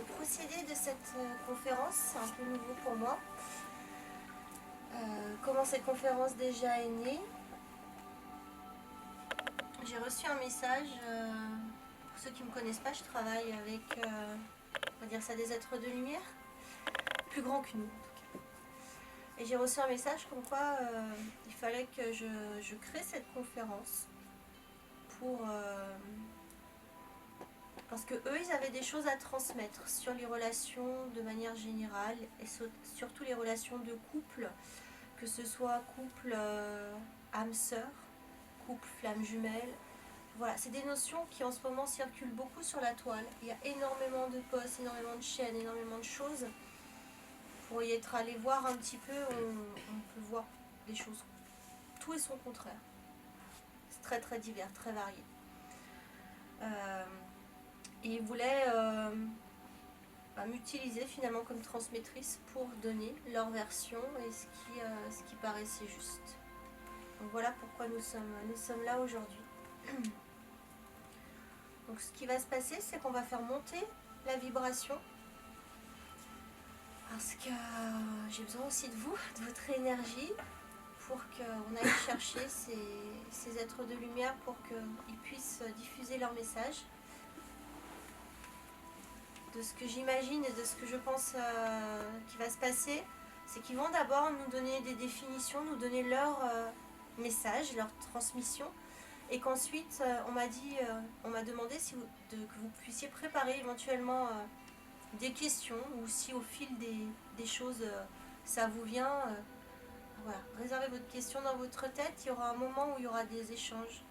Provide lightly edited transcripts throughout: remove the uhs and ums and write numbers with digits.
le procédé de cette conférence, c'est un peu nouveau pour moi. Comment cette conférence déjà est née. J'ai reçu un message, pour ceux qui ne me connaissent pas, je travaille avec, on va dire ça, des êtres de lumière, plus grands que nous en tout cas. Et j'ai reçu un message comme quoi il fallait que je crée cette conférence pour... parce que eux, ils avaient des choses à transmettre sur les relations de manière générale et surtout les relations de couple, que ce soit couple âme-sœur, couple flamme jumelle. Voilà, c'est des notions qui en ce moment circulent beaucoup sur la toile. Il y a énormément de posts, énormément de chaînes, énormément de choses. Pour y être allé voir un petit peu, on peut voir des choses, tout et son contraire. C'est très très divers, très varié. Et ils voulaient m'utiliser finalement comme transmettrice pour donner leur version et ce qui paraissait juste. Donc voilà pourquoi nous sommes là aujourd'hui. Donc ce qui va se passer, c'est qu'on va faire monter la vibration parce que j'ai besoin aussi de vous, de votre énergie pour qu'on aille chercher ces êtres de lumière pour qu'ils puissent diffuser leur message. De ce que j'imagine et de ce que je pense qui va se passer, c'est qu'ils vont d'abord nous donner des définitions, nous donner leur message, leur transmission, et qu'ensuite on m'a demandé que vous puissiez préparer éventuellement des questions, ou si au fil des choses ça vous vient, voilà, réservez votre question dans votre tête. Il y aura un moment où il y aura des échanges.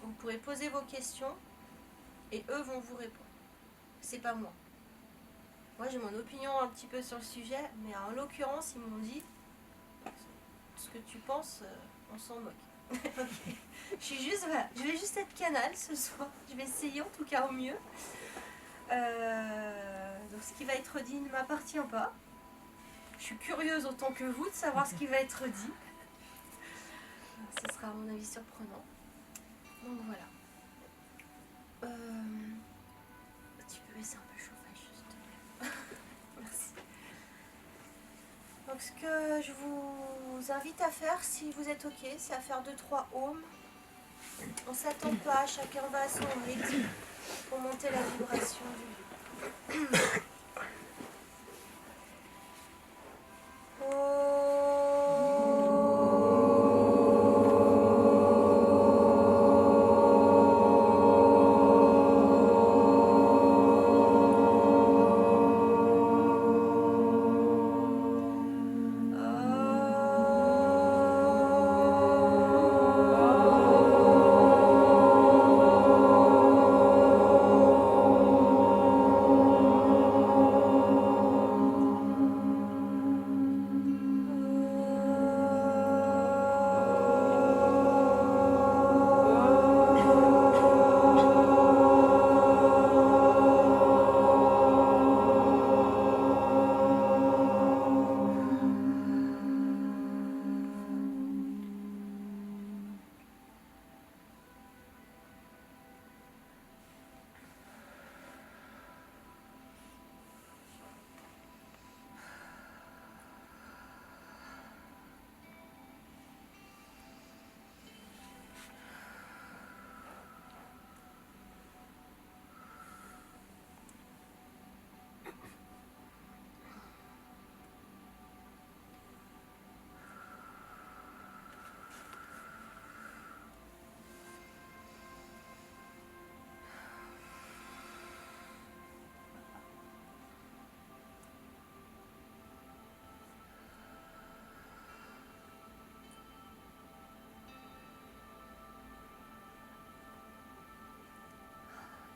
Vous pourrez poser vos questions et eux vont vous répondre. C'est pas moi. Moi j'ai mon opinion un petit peu sur le sujet, mais en l'occurrence ils m'ont dit ce que tu penses, on s'en moque. Okay. Je vais juste être canal ce soir. Je vais essayer en tout cas au mieux. Donc ce qui va être dit ne m'appartient pas. Je suis curieuse autant que vous de savoir ce qui va être dit. Ce sera à mon avis surprenant. Donc voilà. Tu peux baisser un peu le chauffage s'il te plaît. Merci. Donc ce que je vous invite à faire, si vous êtes ok, c'est à faire 2-3 ohms. On ne s'attend pas, chacun va à son rythme pour monter la vibration du lieu.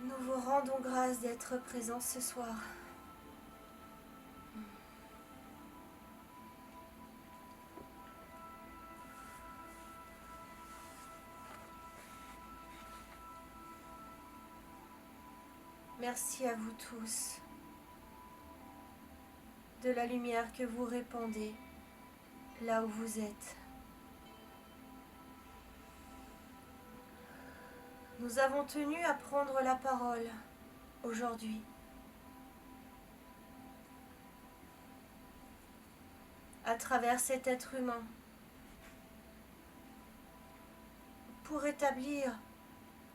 Nous vous rendons grâce d'être présents ce soir. Merci à vous tous de la lumière que vous répandez là où vous êtes. Nous avons tenu à prendre la parole aujourd'hui à travers cet être humain pour établir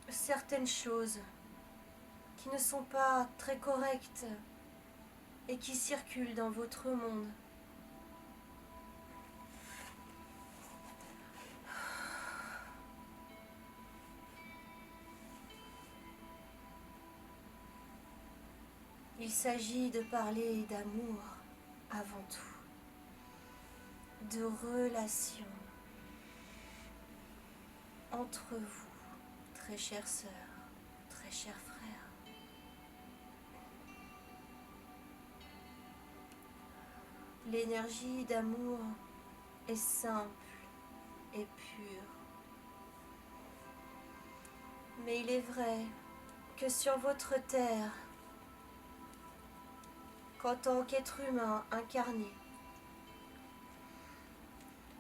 certaines choses qui ne sont pas très correctes et qui circulent dans votre monde. Il s'agit de parler d'amour avant tout, de relation entre vous, très chères sœurs, très chers frères. L'énergie d'amour est simple et pure. Mais il est vrai que sur votre terre, qu'en tant qu'être humain incarné,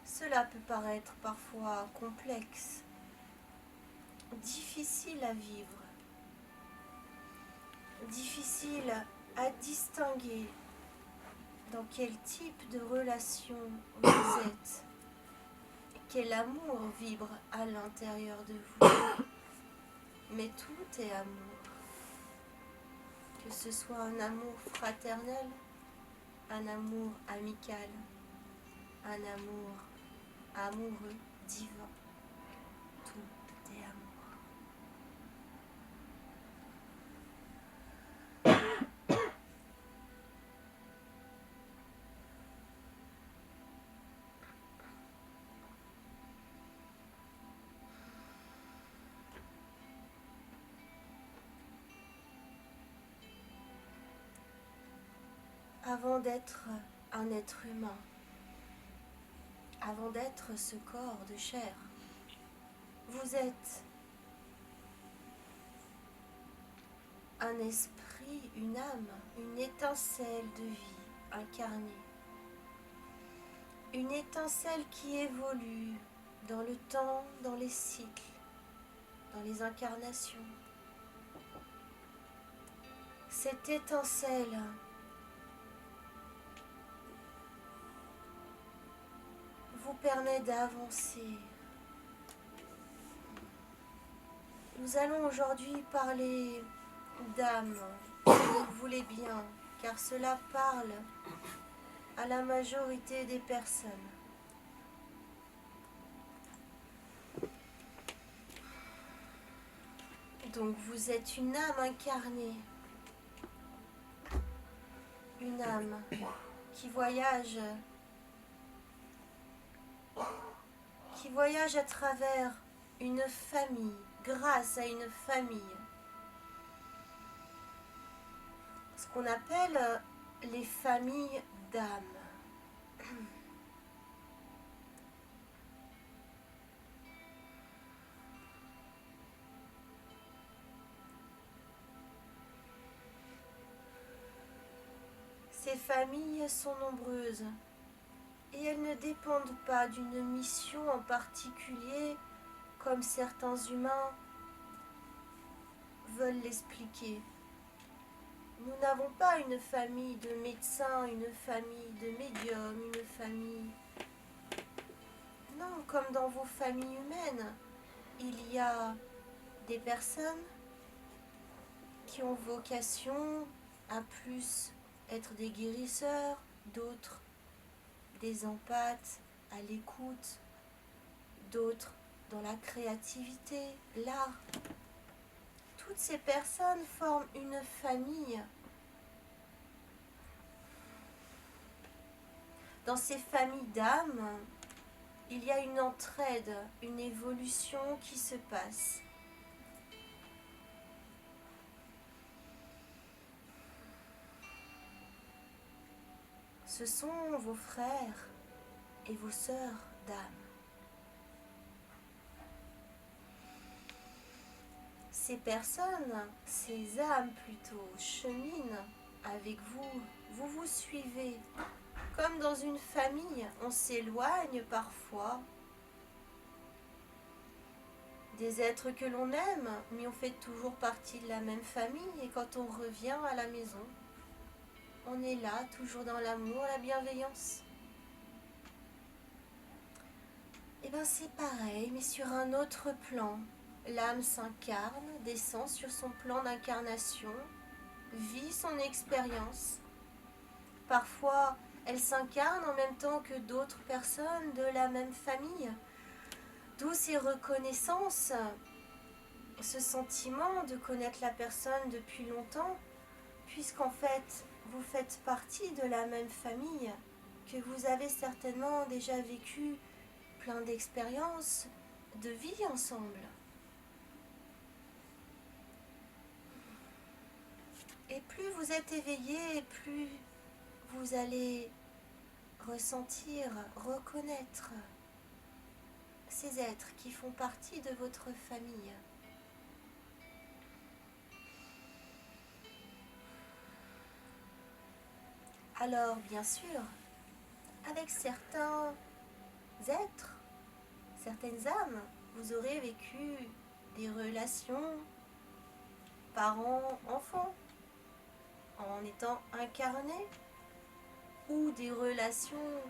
cela peut paraître parfois complexe, difficile à vivre, difficile à distinguer dans quel type de relation vous êtes, quel amour vibre à l'intérieur de vous. Mais tout est amour. Que ce soit un amour fraternel, un amour amical, un amour amoureux, divin, tout est amour. Avant d'être un être humain, avant d'être ce corps de chair, vous êtes un esprit, une âme, une étincelle de vie incarnée. Une étincelle qui évolue dans le temps, dans les cycles, dans les incarnations. Cette étincelle vous permet d'avancer. Nous allons aujourd'hui parler d'âme, si vous le voulez bien, car cela parle à la majorité des personnes. Donc vous êtes une âme incarnée, une âme qui voyage à travers une famille, grâce à une famille. Ce qu'on appelle les familles d'âmes. Ces familles sont nombreuses et elles ne dépendent pas d'une mission en particulier comme certains humains veulent l'expliquer. Nous n'avons pas une famille de médecins, une famille de médiums, une famille... Non, comme dans vos familles humaines, il y a des personnes qui ont vocation à plus être des guérisseurs, d'autres des empathes, à l'écoute, d'autres dans la créativité, l'art. Toutes ces personnes forment une famille. Dans ces familles d'âmes, il y a une entraide, une évolution qui se passe. Ce sont vos frères et vos sœurs d'âme. Ces personnes, ces âmes plutôt, cheminent avec vous, vous vous suivez. Comme dans une famille, on s'éloigne parfois des êtres que l'on aime, mais on fait toujours partie de la même famille et quand on revient à la maison, on est là, toujours dans l'amour, la bienveillance. Et bien c'est pareil, mais sur un autre plan. L'âme s'incarne, descend sur son plan d'incarnation, vit son expérience. Parfois, elle s'incarne en même temps que d'autres personnes de la même famille. D'où ces reconnaissances, ce sentiment de connaître la personne depuis longtemps, puisqu'en fait, vous faites partie de la même famille, que vous avez certainement déjà vécu plein d'expériences, de vie ensemble. Et plus vous êtes éveillé, plus vous allez ressentir, reconnaître ces êtres qui font partie de votre famille. Alors, bien sûr, avec certains êtres, certaines âmes, vous aurez vécu des relations parents-enfants en étant incarnés, ou des relations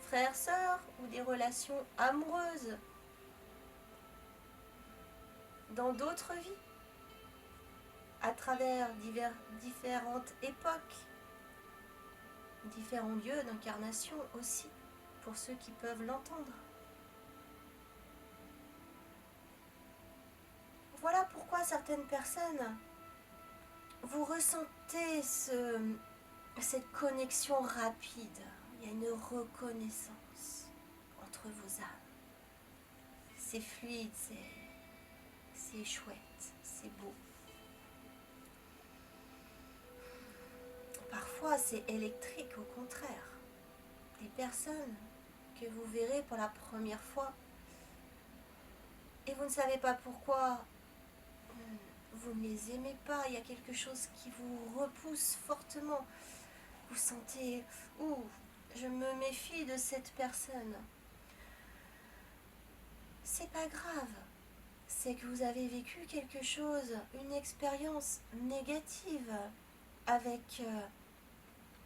frères-sœurs, ou des relations amoureuses dans d'autres vies, à travers différentes époques, différents lieux d'incarnation aussi, pour ceux qui peuvent l'entendre. Voilà pourquoi certaines personnes, vous ressentez cette connexion rapide. Il y a une reconnaissance entre vos âmes. C'est fluide, c'est chouette, c'est beau. Parfois, c'est électrique, au contraire. Des personnes que vous verrez pour la première fois et vous ne savez pas pourquoi vous ne les aimez pas, il y a quelque chose qui vous repousse fortement. Vous sentez, ouh, je me méfie de cette personne. C'est pas grave, c'est que vous avez vécu quelque chose, une expérience négative avec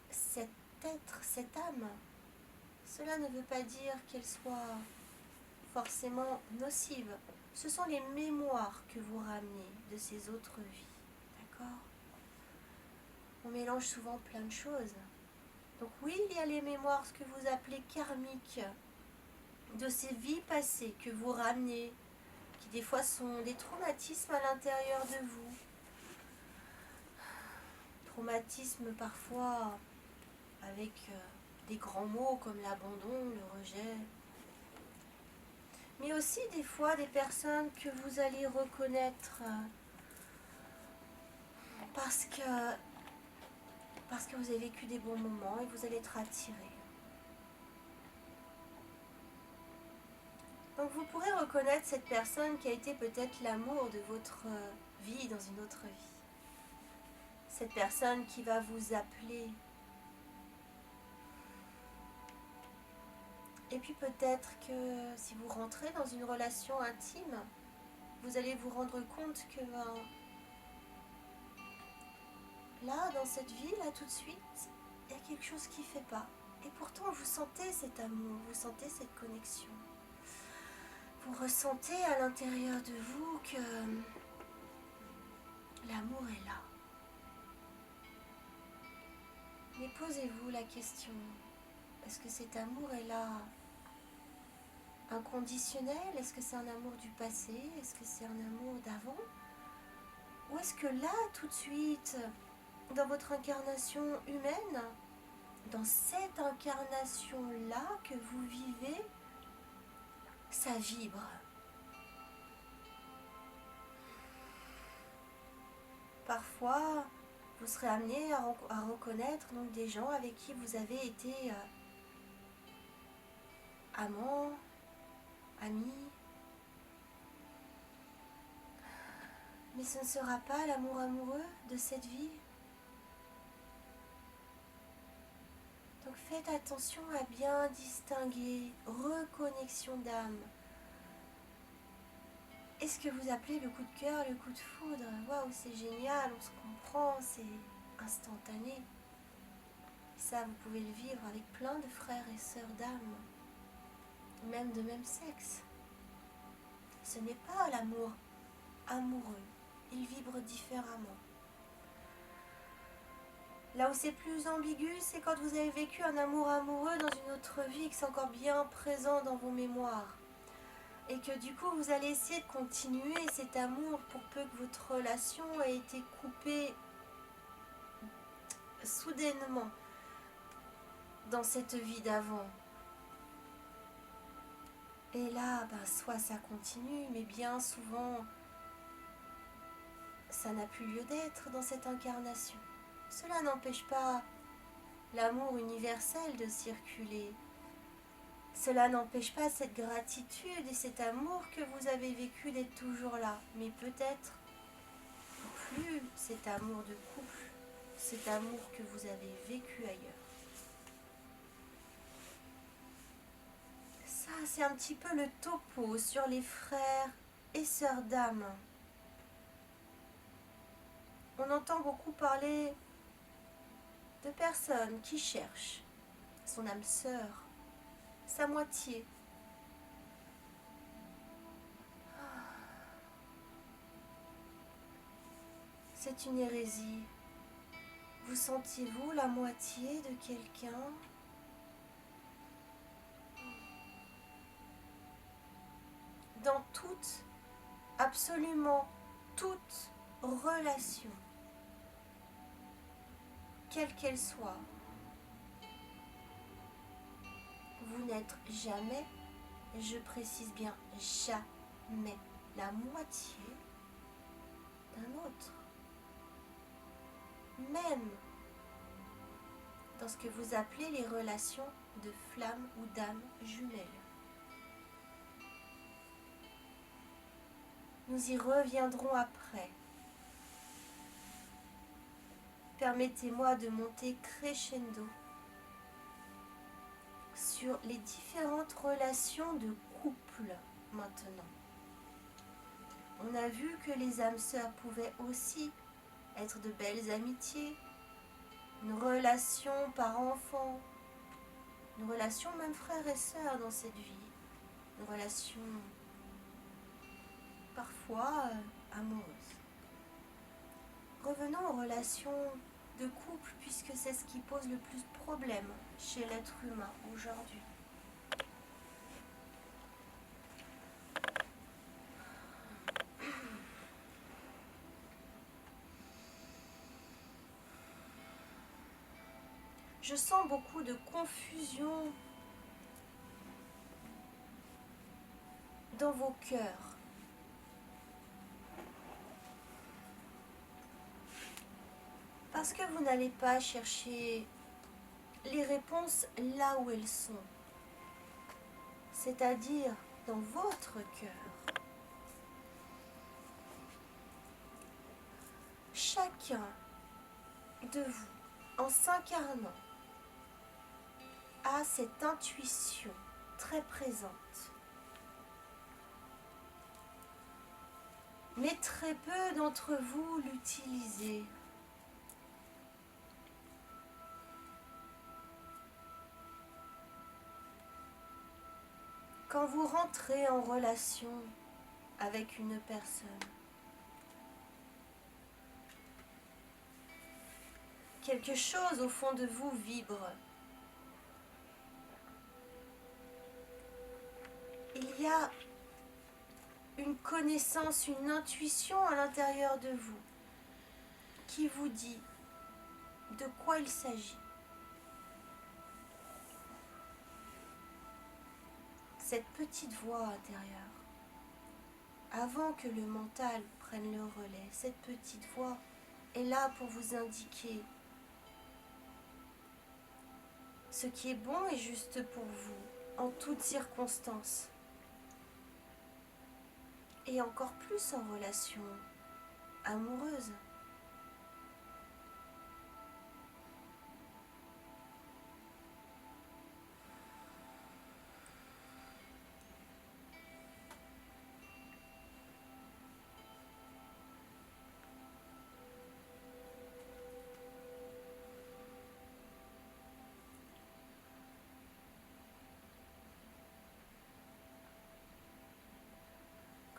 cet être, cette âme. Cela ne veut pas dire qu'elle soit forcément nocive. Ce sont les mémoires que vous ramenez de ces autres vies. D'accord ? On mélange souvent plein de choses. Donc oui, il y a les mémoires, ce que vous appelez karmiques, de ces vies passées que vous ramenez, qui des fois sont des traumatismes à l'intérieur de vous. Traumatismes parfois avec des grands mots comme l'abandon, le rejet. Mais aussi des fois des personnes que vous allez reconnaître parce que vous avez vécu des bons moments et vous allez être attiré. Donc vous pourrez reconnaître cette personne qui a été peut-être l'amour de votre vie dans une autre vie. Cette personne qui va vous appeler. Et puis peut-être que si vous rentrez dans une relation intime, vous allez vous rendre compte que là, dans cette vie, là tout de suite, il y a quelque chose qui ne fait pas. Et pourtant, vous sentez cet amour, vous sentez cette connexion. Vous ressentez à l'intérieur de vous que l'amour est là. Mais posez-vous la question, est-ce que cet amour est là inconditionnel? Est-ce que c'est un amour du passé? Est-ce que c'est un amour d'avant? Ou est-ce que là, tout de suite, dans votre incarnation humaine, dans cette incarnation-là que vous vivez, ça vibre? Parfois, vous serez amené à reconnaître donc, des gens avec qui vous avez été amants, amis. Mais ce ne sera pas l'amour amoureux de cette vie. Donc faites attention à bien distinguer reconnexion d'âme. Est-ce que vous appelez le coup de cœur, le coup de foudre? Waouh, c'est génial, on se comprend, c'est instantané. Ça, vous pouvez le vivre avec plein de frères et sœurs d'âme. même de même sexe. Ce n'est pas l'amour amoureux, il vibre différemment. Là où c'est plus ambigu, c'est quand vous avez vécu un amour amoureux dans une autre vie, que c'est encore bien présent dans vos mémoires. Et que du coup, vous allez essayer de continuer cet amour pour peu que votre relation ait été coupée soudainement dans cette vie d'avant. Et là, soit ça continue, mais bien souvent, ça n'a plus lieu d'être dans cette incarnation. Cela n'empêche pas l'amour universel de circuler. Cela n'empêche pas cette gratitude et cet amour que vous avez vécu d'être toujours là. Mais peut-être plus cet amour de couple, cet amour que vous avez vécu ailleurs. Ça, c'est un petit peu le topo sur les frères et sœurs d'âme. On entend beaucoup parler de personnes qui cherchent son âme sœur, sa moitié. C'est une hérésie. Vous sentiez-vous la moitié de quelqu'un ? Dans toute, absolument toute relation, quelle qu'elle soit, vous n'êtes jamais, et je précise bien jamais, la moitié d'un autre. Même dans ce que vous appelez les relations de flamme ou d'âme jumelles. Nous y reviendrons après. Permettez-moi de monter crescendo sur les différentes relations de couple maintenant. On a vu que les âmes sœurs pouvaient aussi être de belles amitiés, une relation parent-enfant, une relation même frère et sœur dans cette vie, une relation parfois amoureuse. Revenons aux relations de couple puisque c'est ce qui pose le plus de problèmes chez l'être humain aujourd'hui. Je sens beaucoup de confusion dans vos cœurs. Parce que vous n'allez pas chercher les réponses là où elles sont, c'est-à-dire dans votre cœur. Chacun de vous, en s'incarnant, a cette intuition très présente. Mais très peu d'entre vous l'utilisez. Quand vous rentrez en relation avec une personne, quelque chose au fond de vous vibre. Il y a une connaissance, une intuition à l'intérieur de vous qui vous dit de quoi il s'agit. Cette petite voix intérieure, avant que le mental prenne le relais, cette petite voix est là pour vous indiquer ce qui est bon et juste pour vous, en toutes circonstances. Et encore plus en relation amoureuse.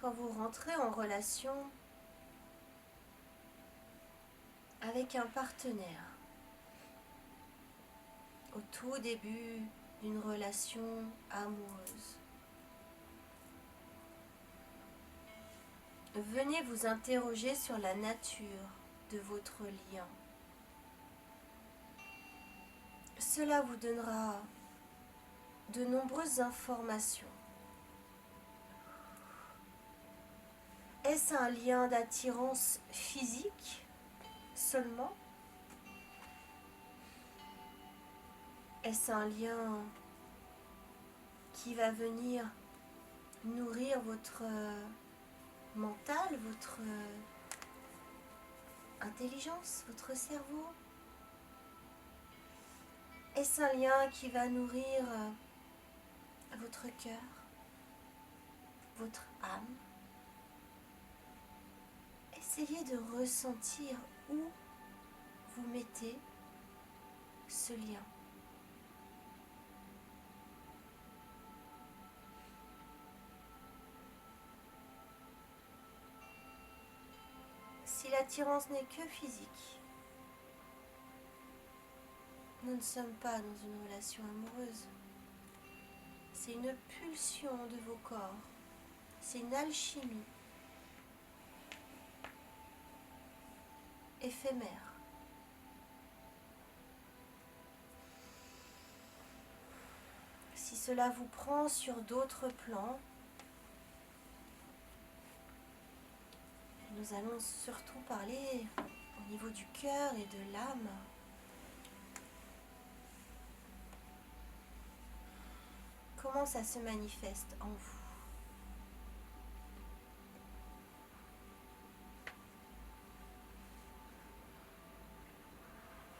quand vous rentrez en relation avec un partenaire, au tout début d'une relation amoureuse, venez vous interroger sur la nature de votre lien. Cela vous donnera de nombreuses informations. Est-ce un lien d'attirance physique seulement? Est-ce un lien qui va venir nourrir votre mental, votre intelligence, votre cerveau? Est-ce un lien qui va nourrir votre cœur, votre âme? Essayez de ressentir où vous mettez ce lien. Si l'attirance n'est que physique, nous ne sommes pas dans une relation amoureuse. C'est une pulsion de vos corps. C'est une alchimie éphémère. Si cela vous prend sur d'autres plans, nous allons surtout parler au niveau du cœur et de l'âme. Comment ça se manifeste en vous?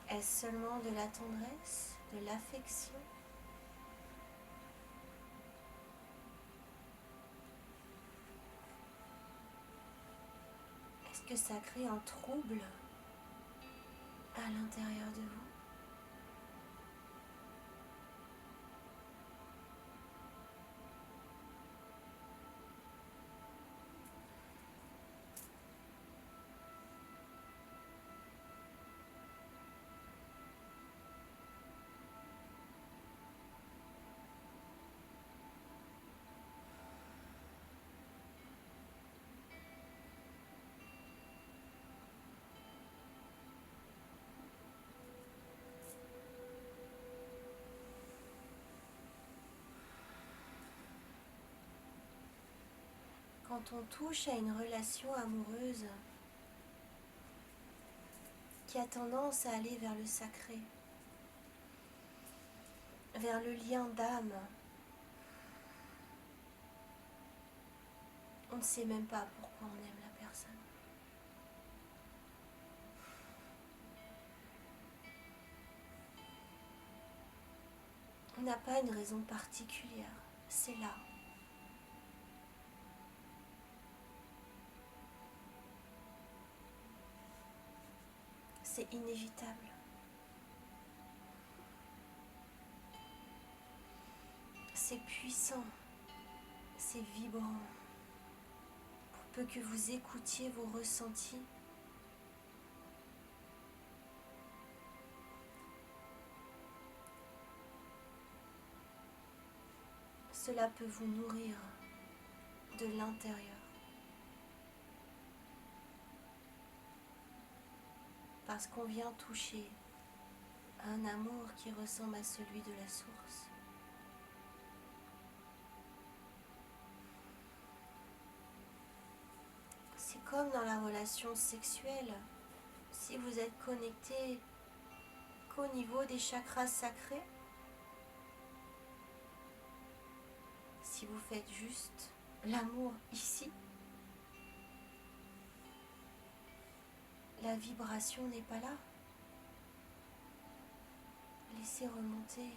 Est-ce seulement de la tendresse, de l'affection? Est-ce que ça crée un trouble à l'intérieur de vous? Quand on touche à une relation amoureuse qui a tendance à aller vers le sacré, vers le lien d'âme, on ne sait même pas pourquoi on aime la personne. On n'a pas une raison particulière, c'est là. C'est inévitable. C'est puissant, c'est vibrant. Pour peu que vous écoutiez vos ressentis, cela peut vous nourrir de l'intérieur. Parce qu'on vient toucher un amour qui ressemble à celui de la source. C'est comme dans la relation sexuelle, si vous êtes connecté qu'au niveau des chakras sacrés, si vous faites juste l'amour ici, la vibration n'est pas là. Laissez remonter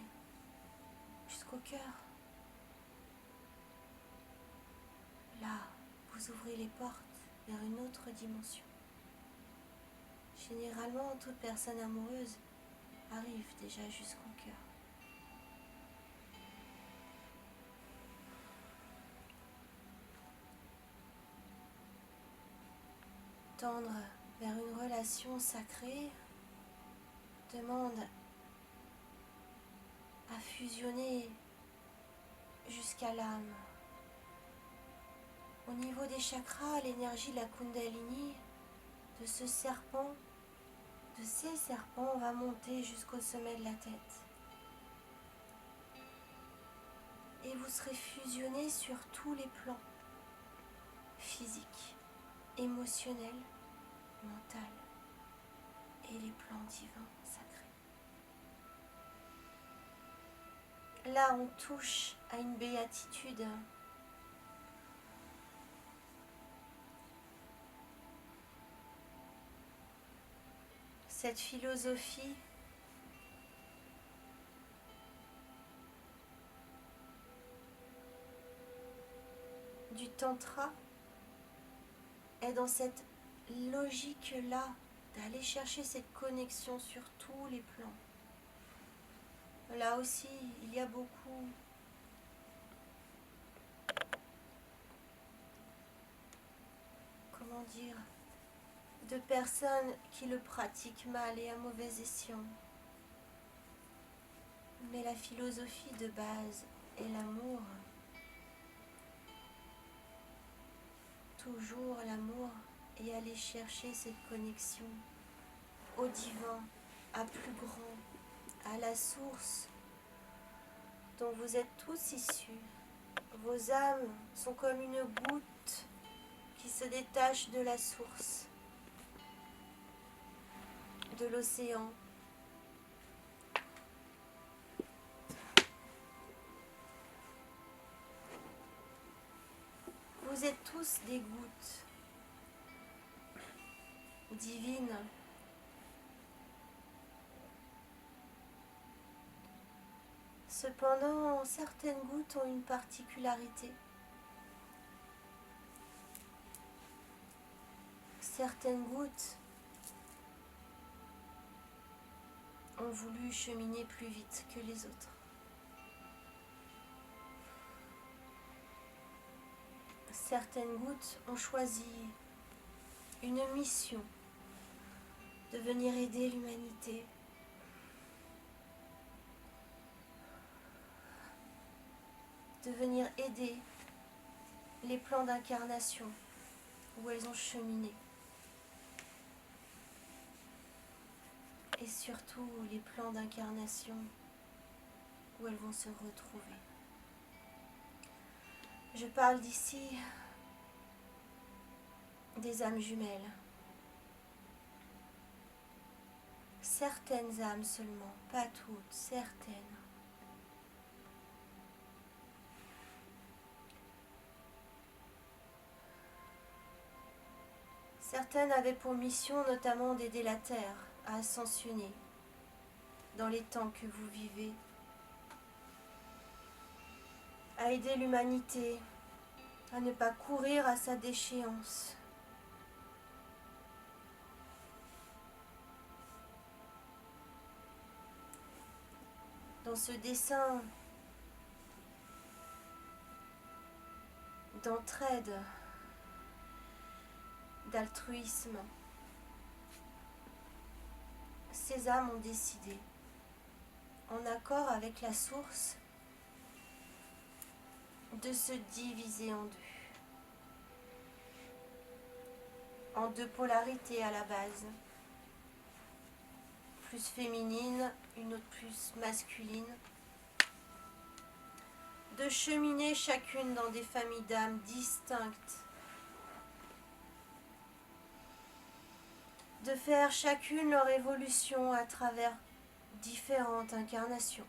jusqu'au cœur. Là, vous ouvrez les portes vers une autre dimension. Généralement, toute personne amoureuse arrive déjà jusqu'au cœur. tendre vers une relation sacrée demande à fusionner jusqu'à l'âme. Au niveau des chakras, l'énergie de la Kundalini, de ce serpent, de ces serpents, va monter jusqu'au sommet de la tête. Et vous serez fusionnés sur tous les plans, physiques, émotionnels, mentaux et les plans divins sacrés. Là, on touche à une béatitude. Cette philosophie du tantra est dans cette logique-là d'aller chercher cette connexion sur tous les plans. Là aussi, il y a beaucoup de personnes qui le pratiquent mal et à mauvais escient. Mais la philosophie de base est l'amour. Toujours l'amour et aller chercher cette connexion au divin, à plus grand, à la source dont vous êtes tous issus. Vos âmes sont comme une goutte qui se détache de la source, de l'océan. Vous êtes tous des gouttes divines. Cependant, certaines gouttes ont une particularité. Certaines gouttes ont voulu cheminer plus vite que les autres. Certaines gouttes ont choisi une mission de venir aider l'humanité. De venir aider les plans d'incarnation où elles ont cheminé. Et surtout les plans d'incarnation où elles vont se retrouver. Je parle d'ici des âmes jumelles. Certaines âmes seulement, pas toutes, certaines. Certaines avaient pour mission notamment d'aider la Terre à ascensionner dans les temps que vous vivez, à aider l'humanité à ne pas courir à sa déchéance. Dans ce dessein d'entraide, d'altruisme, ces âmes ont décidé, en accord avec la source, de se diviser en deux polarités à la base, plus féminine, une autre plus masculine, de cheminer chacune dans des familles d'âmes distinctes, de faire chacune leur évolution à travers différentes incarnations.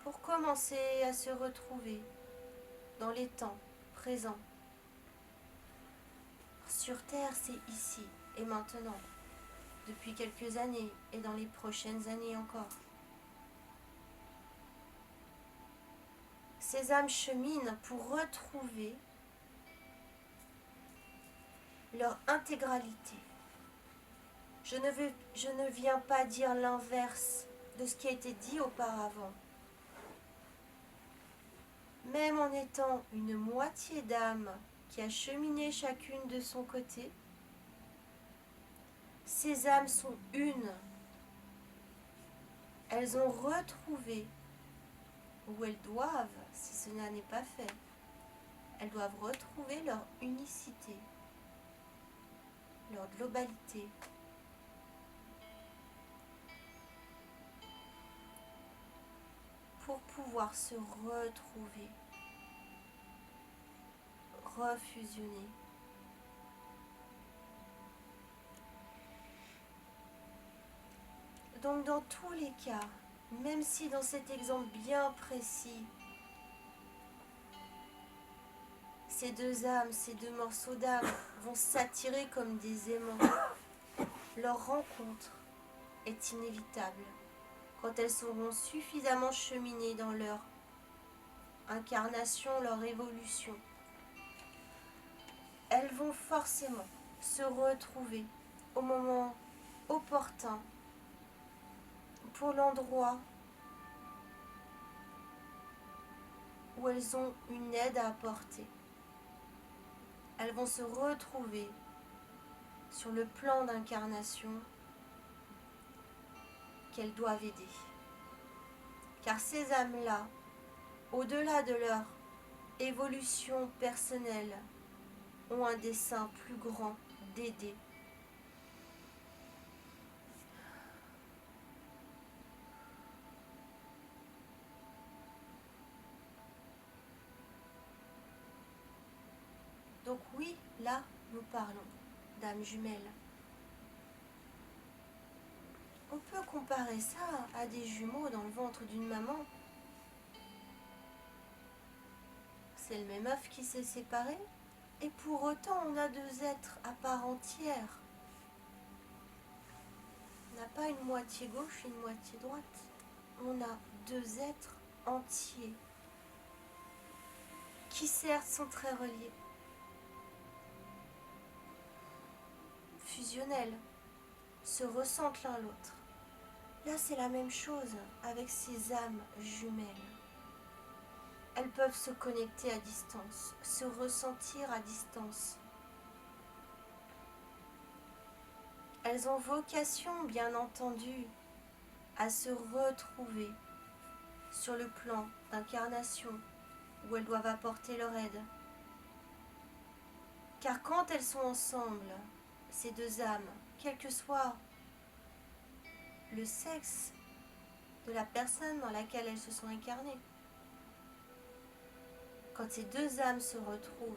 Pour commencer à se retrouver dans les temps présents. Sur Terre, c'est ici et maintenant, depuis quelques années et dans les prochaines années encore. Ces âmes cheminent pour retrouver leur intégralité. Je ne viens pas dire l'inverse de ce qui a été dit auparavant. même en étant une moitié d'âme qui a cheminé chacune de son côté, ces âmes sont une. Elles ont retrouvé, ou elles doivent, si cela n'est pas fait, elles doivent retrouver leur unicité, leur globalité. Pour pouvoir se retrouver, refusionner. Donc dans tous les cas, même si dans cet exemple bien précis, ces deux âmes, ces deux morceaux d'âme vont s'attirer comme des aimants, leur rencontre est inévitable quand elles seront suffisamment cheminées dans leur incarnation, leur évolution. Elles vont forcément se retrouver au moment opportun, pour l'endroit où elles ont une aide à apporter. Elles vont se retrouver sur le plan d'incarnation qu'elles doivent aider. Car ces âmes-là, au-delà de leur évolution personnelle, ont un dessein plus grand d'aider. Donc oui, là, nous parlons d'âmes jumelles. On peut comparer ça à des jumeaux dans le ventre d'une maman. C'est le même œuf qui s'est séparé, et pour autant on a deux êtres à part entière. On n'a pas une moitié gauche et une moitié droite. On a deux êtres entiers qui certes sont très reliés, fusionnels, se ressentent l'un l'autre. Là, c'est la même chose avec ces âmes jumelles. Elles peuvent se connecter à distance, se ressentir à distance. Elles ont vocation, bien entendu, à se retrouver sur le plan d'incarnation où elles doivent apporter leur aide. Car quand elles sont ensemble, ces deux âmes, quel que soit le sexe de la personne dans laquelle elles se sont incarnées, quand ces deux âmes se retrouvent,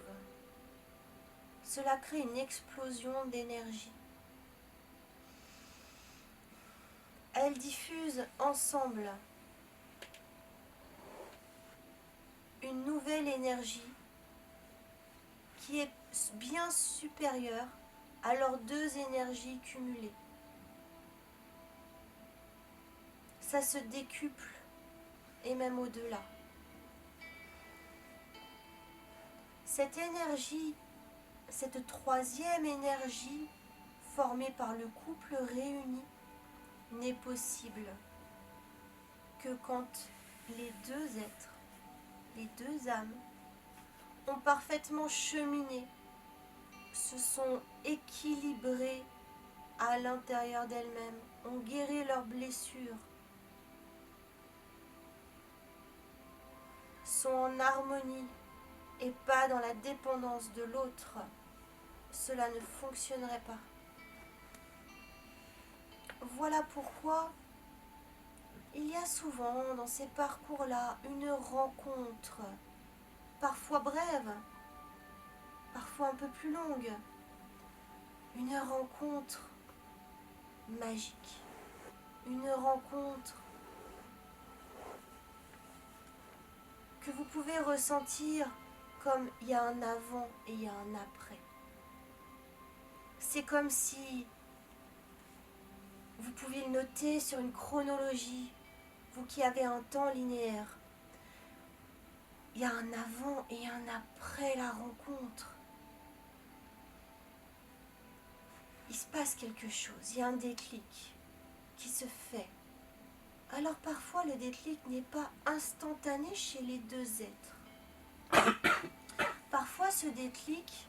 cela crée une explosion d'énergie. Elles diffusent ensemble une nouvelle énergie qui est bien supérieure à leurs deux énergies cumulées. Ça se décuple et même au-delà. Cette énergie, cette troisième énergie formée par le couple réuni n'est possible que quand les deux êtres, les deux âmes, ont parfaitement cheminé, se sont équilibrées à l'intérieur d'elles-mêmes, ont guéri leurs blessures, sont en harmonie et pas dans la dépendance de l'autre, cela ne fonctionnerait pas. Voilà pourquoi il y a souvent dans ces parcours-là une rencontre, parfois brève, parfois un peu plus longue, une rencontre magique, une rencontre que vous pouvez ressentir comme il y a un avant et il y a un après. C'est comme si vous pouviez le noter sur une chronologie, vous qui avez un temps linéaire. Il y a un avant et un après la rencontre. Il se passe quelque chose, il y a un déclic qui se fait. Alors parfois le déclic n'est pas instantané chez les deux êtres. ce déclic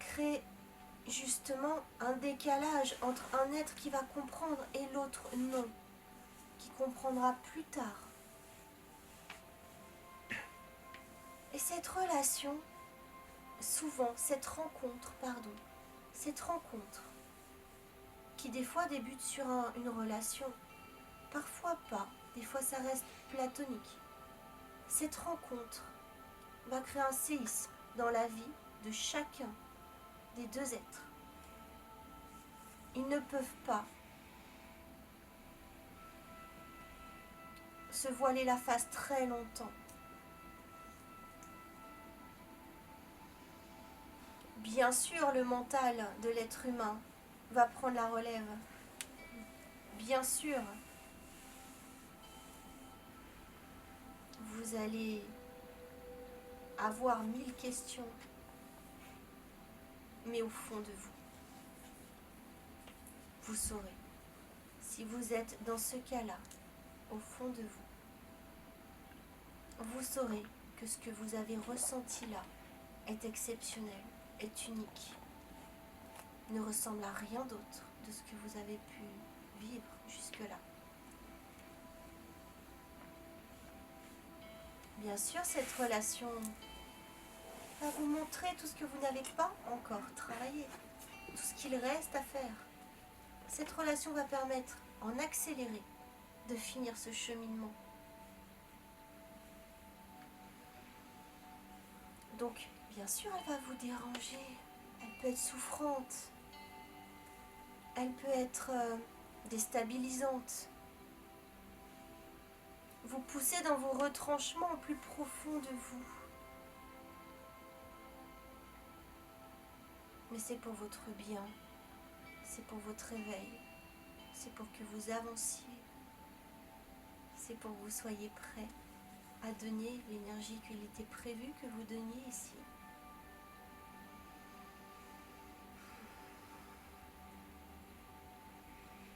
crée justement un décalage entre un être qui va comprendre et l'autre non, qui comprendra plus tard. Et cette relation, souvent, cette rencontre, qui des fois débute sur une relation, parfois pas, des fois ça reste platonique. Cette rencontre va créer un séisme dans la vie de chacun des deux êtres. Ils ne peuvent pas se voiler la face très longtemps. Bien sûr, le mental de l'être humain va prendre la relève. Bien sûr, vous allez avoir 1000 questions, mais au fond de vous, vous saurez. Si vous êtes dans ce cas-là, au fond de vous, vous saurez que ce que vous avez ressenti là est exceptionnel, est unique, ne ressemble à rien d'autre de ce que vous avez pu vivre jusque-là. Bien sûr, cette relation va vous montrer tout ce que vous n'avez pas encore travaillé, tout ce qu'il reste à faire. Cette relation va permettre, en accéléré, de finir ce cheminement. Donc, bien sûr, elle va vous déranger, elle peut être souffrante, elle peut être déstabilisante. Vous poussez dans vos retranchements au plus profond de vous. Mais c'est pour votre bien, c'est pour votre éveil, c'est pour que vous avanciez, c'est pour que vous soyez prêts à donner l'énergie qu'il était prévu que vous donniez ici.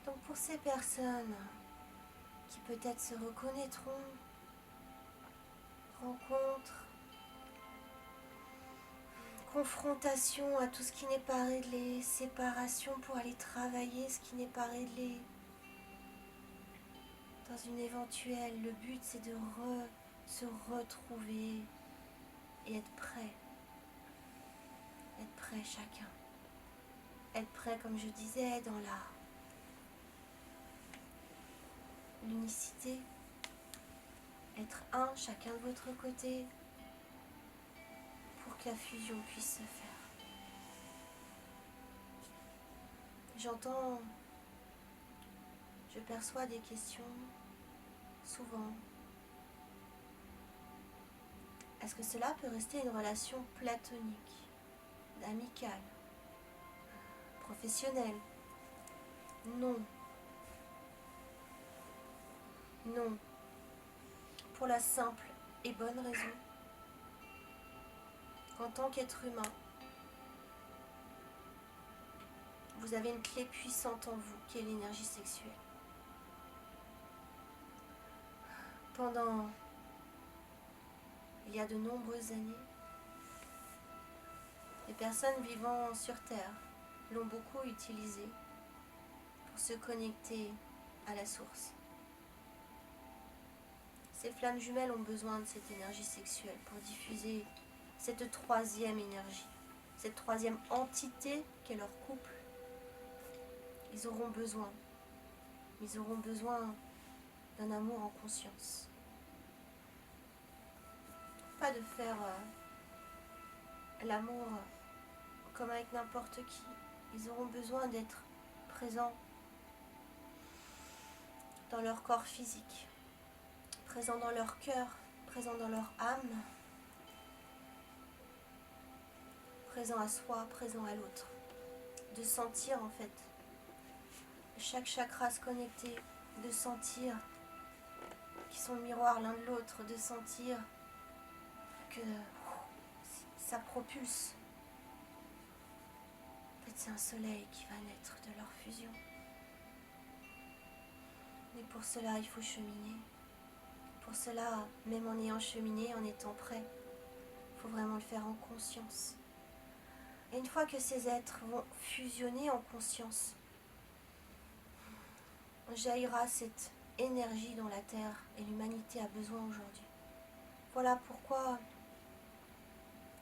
Donc pour ces personnes qui peut-être se reconnaîtront, rencontrent, confrontation à tout ce qui n'est pas réglé, séparation pour aller travailler ce qui n'est pas réglé. Dans une éventuelle, le but c'est de se retrouver et être prêt. Être prêt chacun. Être prêt, comme je disais, dans l'unicité. Être un, chacun de votre côté, pour que la fusion puisse se faire. Je perçois des questions, souvent. Est-ce que cela peut rester une relation platonique, amicale, professionnelle? Non. Non. Pour la simple et bonne raison qu'en tant qu'être humain, vous avez une clé puissante en vous qui est l'énergie sexuelle. Il y a de nombreuses années, les personnes vivant sur Terre l'ont beaucoup utilisée pour se connecter à la source. Ces flammes jumelles ont besoin de cette énergie sexuelle pour diffuser cette troisième énergie, cette troisième entité qu'est leur couple. Ils auront besoin d'un amour en conscience. Pas de faire l'amour comme avec n'importe qui. Ils auront besoin d'être présents dans leur corps physique, présents dans leur cœur, présents dans leur âme, présents à soi, présents à l'autre. De sentir en fait chaque chakra se connecter, de sentir qu'ils sont miroirs l'un de l'autre, de sentir que ça propulse. En fait, c'est un soleil qui va naître de leur fusion. Mais pour cela, il faut cheminer. Pour cela, même en ayant cheminé, en étant prêt, il faut vraiment le faire en conscience. Et une fois que ces êtres vont fusionner en conscience, jaillira cette énergie dont la Terre et l'humanité a besoin aujourd'hui. Voilà pourquoi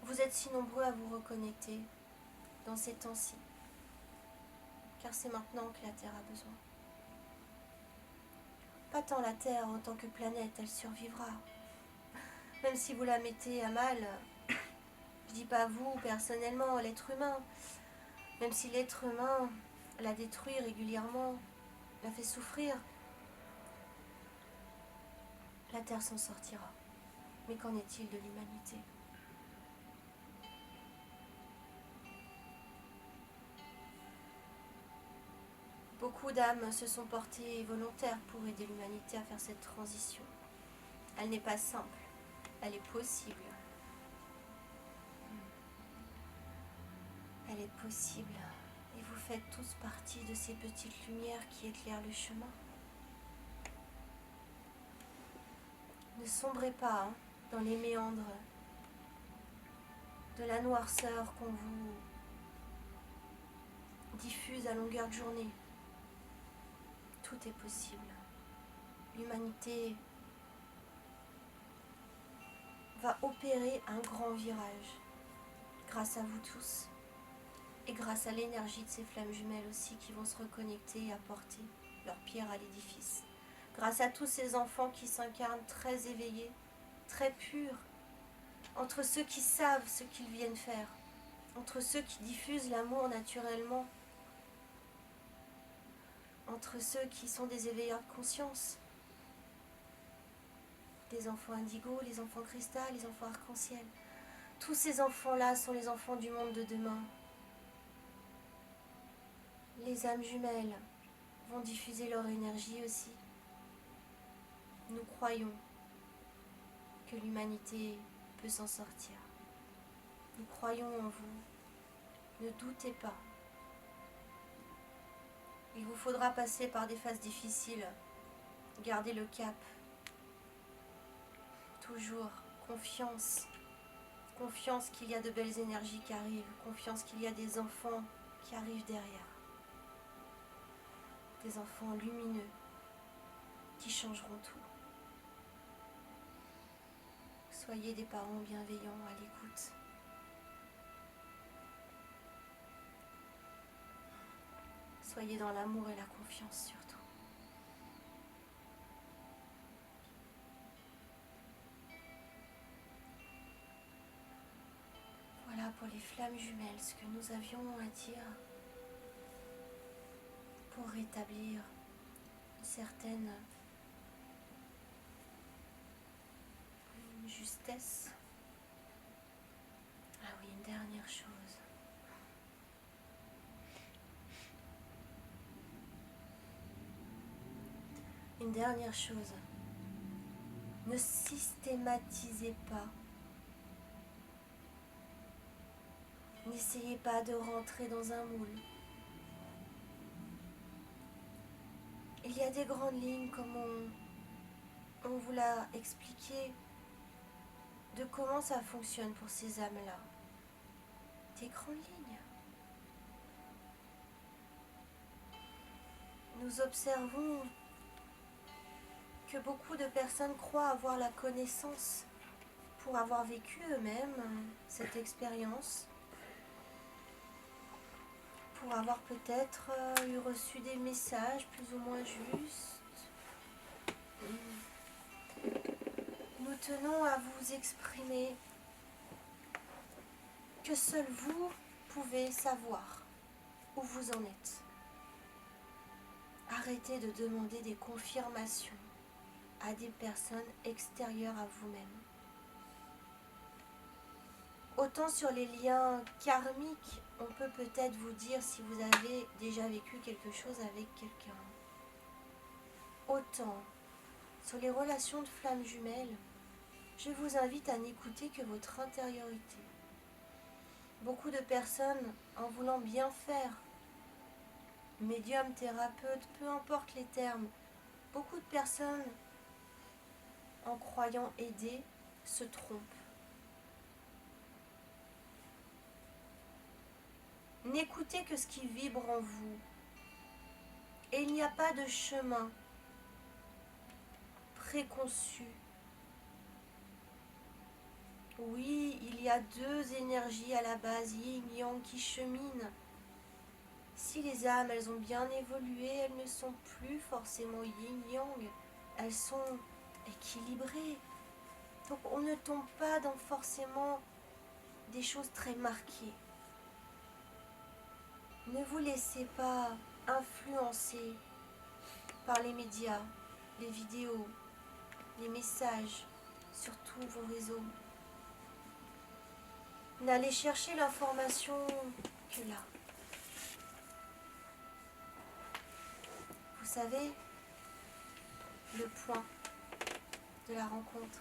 vous êtes si nombreux à vous reconnecter dans ces temps-ci, car c'est maintenant que la Terre a besoin. Pas tant la Terre en tant que planète, elle survivra. Même si vous la mettez à mal, je dis pas vous personnellement, l'être humain, même si l'être humain la détruit régulièrement, la fait souffrir, la Terre s'en sortira. Mais qu'en est-il de l'humanité ? Beaucoup d'âmes se sont portées volontaires pour aider l'humanité à faire cette transition. Elle n'est pas simple, elle est possible. Elle est possible. Et vous faites tous partie de ces petites lumières qui éclairent le chemin. Ne sombrez pas dans les méandres de la noirceur qu'on vous diffuse à longueur de journée. Tout est possible. L'humanité va opérer un grand virage grâce à vous tous et grâce à l'énergie de ces flammes jumelles aussi qui vont se reconnecter et apporter leur pierre à l'édifice. Grâce à tous ces enfants qui s'incarnent très éveillés, très purs, entre ceux qui savent ce qu'ils viennent faire, entre ceux qui diffusent l'amour naturellement, entre ceux qui sont des éveilleurs de conscience, les enfants indigo, les enfants cristal, les enfants arc-en-ciel. Tous ces enfants-là sont les enfants du monde de demain. Les âmes jumelles vont diffuser leur énergie aussi. Nous croyons que l'humanité peut s'en sortir. Nous croyons en vous. Ne doutez pas. Il vous faudra passer par des phases difficiles. Gardez le cap. Toujours confiance. Confiance qu'il y a de belles énergies qui arrivent. Confiance qu'il y a des enfants qui arrivent derrière. Des enfants lumineux qui changeront tout. Soyez des parents bienveillants à l'écoute. Soyez dans l'amour et la confiance surtout. Voilà pour les flammes jumelles, ce que nous avions à dire pour rétablir une certaine justesse. Ah oui, une dernière chose. Une dernière chose. Ne systématisez pas. N'essayez pas de rentrer dans un moule. Il y a des grandes lignes comme on vous l'a expliqué de comment ça fonctionne pour ces âmes-là. Des grandes lignes. Nous observons que beaucoup de personnes croient avoir la connaissance pour avoir vécu eux-mêmes cette expérience, pour avoir peut-être reçu des messages plus ou moins justes. Nous tenons à vous exprimer que seul vous pouvez savoir où vous en êtes. Arrêtez de demander des confirmations à des personnes extérieures à vous-même. Autant sur les liens karmiques, on peut peut-être vous dire si vous avez déjà vécu quelque chose avec quelqu'un. Autant sur les relations de flammes jumelles, je vous invite à n'écouter que votre intériorité. Beaucoup de personnes, en voulant bien faire, médium, thérapeute, peu importe les termes, beaucoup de personnes en croyant aider, se trompe. N'écoutez que ce qui vibre en vous. Et il n'y a pas de chemin préconçu. Oui, il y a deux énergies à la base, yin-yang, qui cheminent. Si les âmes, elles ont bien évolué, elles ne sont plus forcément yin-yang. Elles sont équilibrées. Donc on ne tombe pas dans forcément des choses très marquées. Ne vous laissez pas influencer par les médias, les vidéos, les messages sur tous vos réseaux. N'allez chercher l'information que là. Vous savez, le point de la rencontre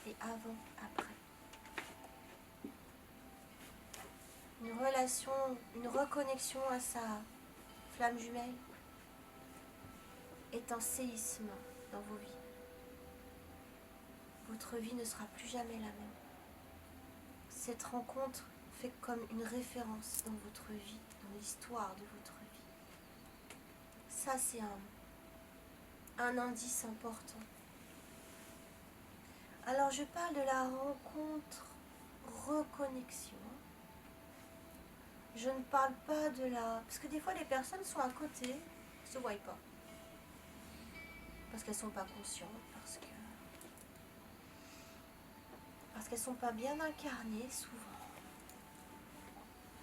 est avant, après. Une relation, une reconnexion à sa flamme jumelle est un séisme dans vos vies. Votre vie ne sera plus jamais la même. Cette rencontre fait comme une référence dans votre vie, dans l'histoire de votre vie. Ça, c'est un indice important. Alors, je parle de la rencontre reconnexion. Je ne parle pas de la... Parce que des fois, les personnes sont à côté, ne se voient pas. Parce qu'elles ne sont pas conscientes, parce qu'elles ne sont pas bien incarnées, souvent.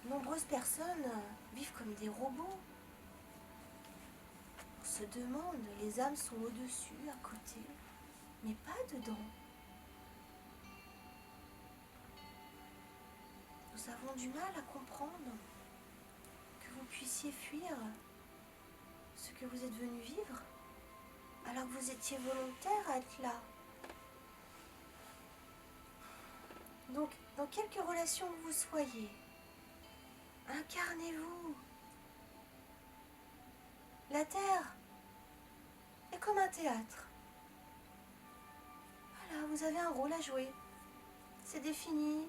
Nombreuses personnes vivent comme des robots. On se demande, les âmes sont au-dessus, à côté, mais pas dedans. Nous avons du mal à comprendre que vous puissiez fuir ce que vous êtes venu vivre, alors que vous étiez volontaire à être là. Donc, dans quelque relation que vous soyez, incarnez-vous. La Terre est comme un théâtre. Voilà, vous avez un rôle à jouer. C'est défini,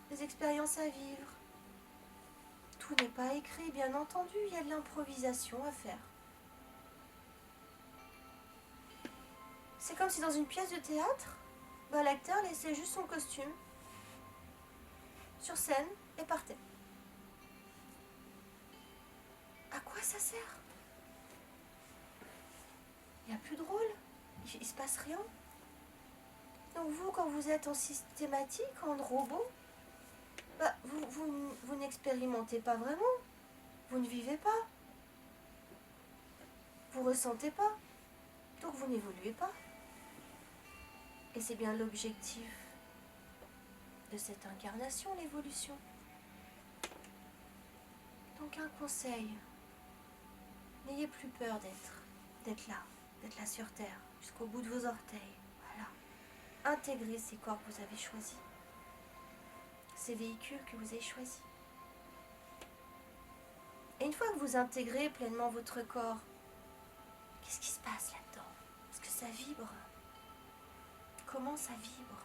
des expériences à vivre. Tout n'est pas écrit, bien entendu, il y a de l'improvisation à faire. C'est comme si dans une pièce de théâtre, l'acteur laissait juste son costume sur scène et partait. À quoi ça sert? Il n'y a plus de rôle, il ne se passe rien. Donc vous, quand vous êtes en systématique, en robot, vous n'expérimentez pas vraiment, vous ne vivez pas, vous ne ressentez pas, donc vous n'évoluez pas. Et c'est bien l'objectif de cette incarnation, l'évolution. Donc un conseil, n'ayez plus peur d'être là sur Terre, jusqu'au bout de vos orteils. Voilà. Intégrez ces corps que vous avez choisis, ces véhicules que vous avez choisis. Et une fois que vous intégrez pleinement votre corps, qu'est-ce qui se passe là-dedans? Est-ce que ça vibre? Comment ça vibre?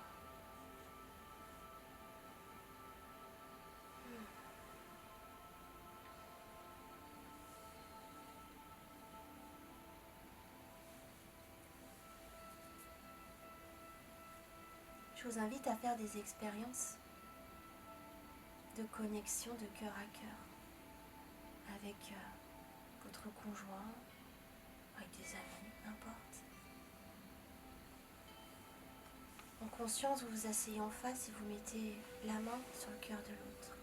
Je vous invite à faire des expériences de connexion de cœur à cœur avec votre conjoint, avec des amis, n'importe. En conscience, vous vous asseyez en face et vous mettez la main sur le cœur de l'autre.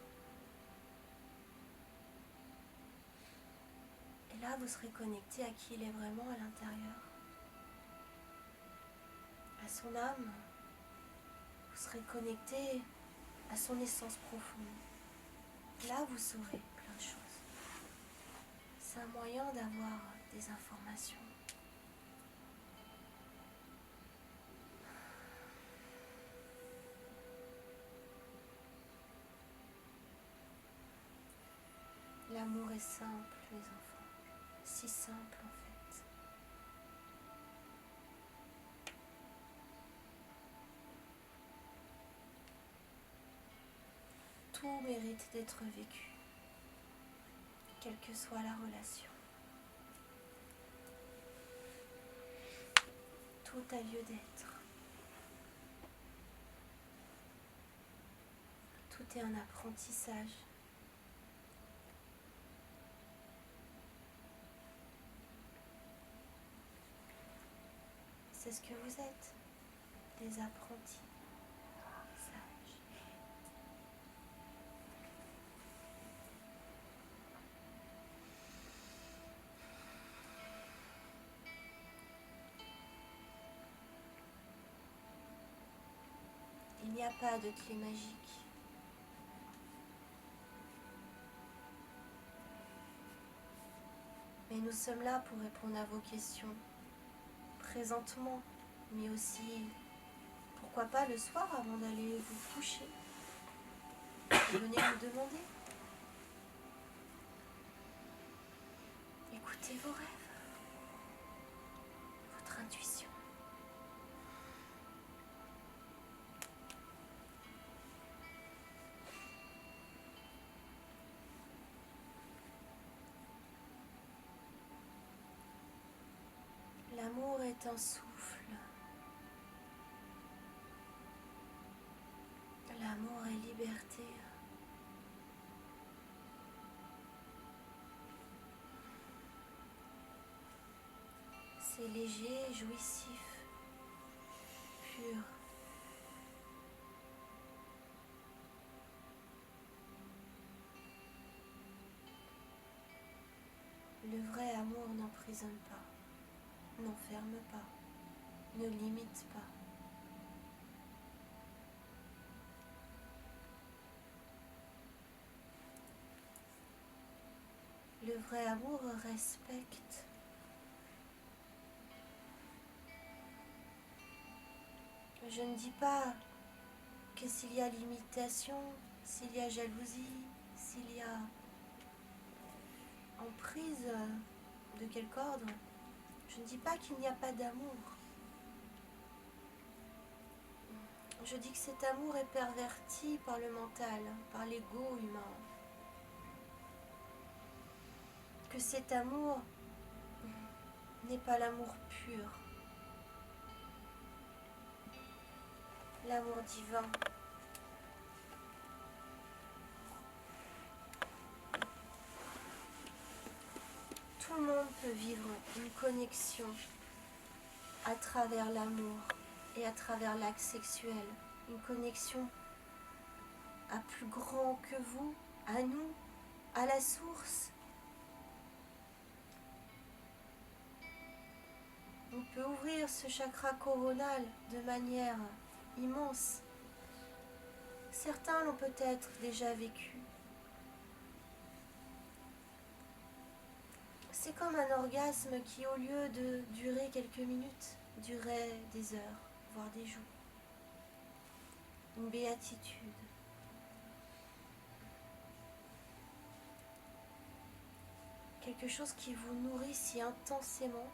Et là, vous serez connecté à qui il est vraiment à l'intérieur, à son âme. Vous serez connecté à son essence profonde. Là, vous saurez plein de choses. C'est un moyen d'avoir des informations. L'amour est simple, les enfants. Si simple, en fait. tout mérite d'être vécu, quelle que soit la relation. Tout a lieu d'être. Tout est un apprentissage. C'est ce que vous êtes, des apprentis sages. Il n'y a pas de clé magique. Mais nous sommes là pour répondre à vos questions, présentement, mais aussi, pourquoi pas le soir avant d'aller vous coucher. Venez nous demander. Écoutez vos rêves, votre intuition. L'amour est un souffle. L'amour est liberté. C'est léger, jouissif, pur. Le vrai amour n'emprisonne pas, n'enferme pas, ne limite pas. Le vrai amour respecte. Je ne dis pas que s'il y a limitation, s'il y a jalousie, s'il y a emprise de quelque ordre, je ne dis pas qu'il n'y a pas d'amour. Je dis que cet amour est perverti par le mental, par l'ego humain. Que cet amour n'est pas l'amour pur, l'amour divin. Tout le monde peut vivre une connexion à travers l'amour et à travers l'acte sexuel. Une connexion à plus grand que vous, à nous, à la source. On peut ouvrir ce chakra coronal de manière immense. Certains l'ont peut-être déjà vécu. C'est comme un orgasme qui, au lieu de durer quelques minutes, durait des heures, voire des jours. Une béatitude. Quelque chose qui vous nourrit si intensément,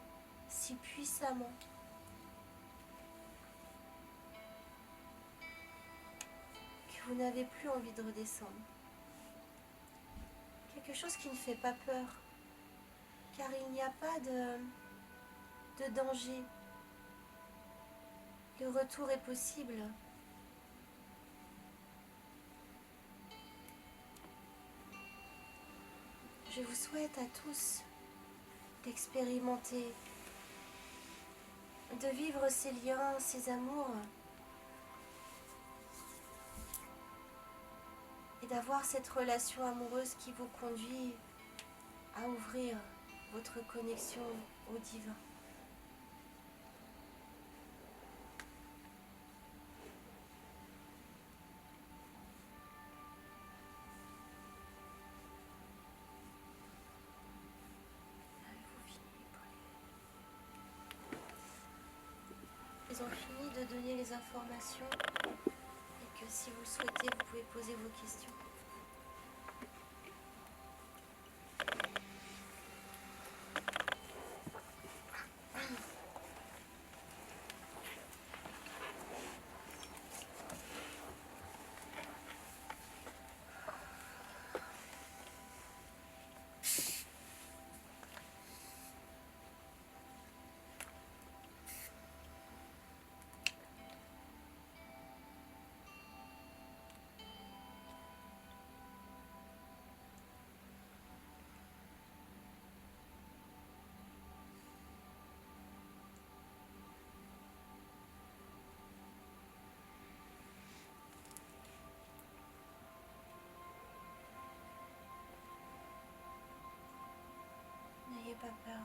si puissamment, que vous n'avez plus envie de redescendre. Quelque chose qui ne fait pas peur, car il n'y a pas de danger. Le retour est possible. Je vous souhaite à tous d'expérimenter, de vivre ces liens, ces amours, et d'avoir cette relation amoureuse qui vous conduit à ouvrir votre connexion au divin. Ils ont fini de donner les informations et que si vous le souhaitez, vous pouvez poser vos questions. pas peur.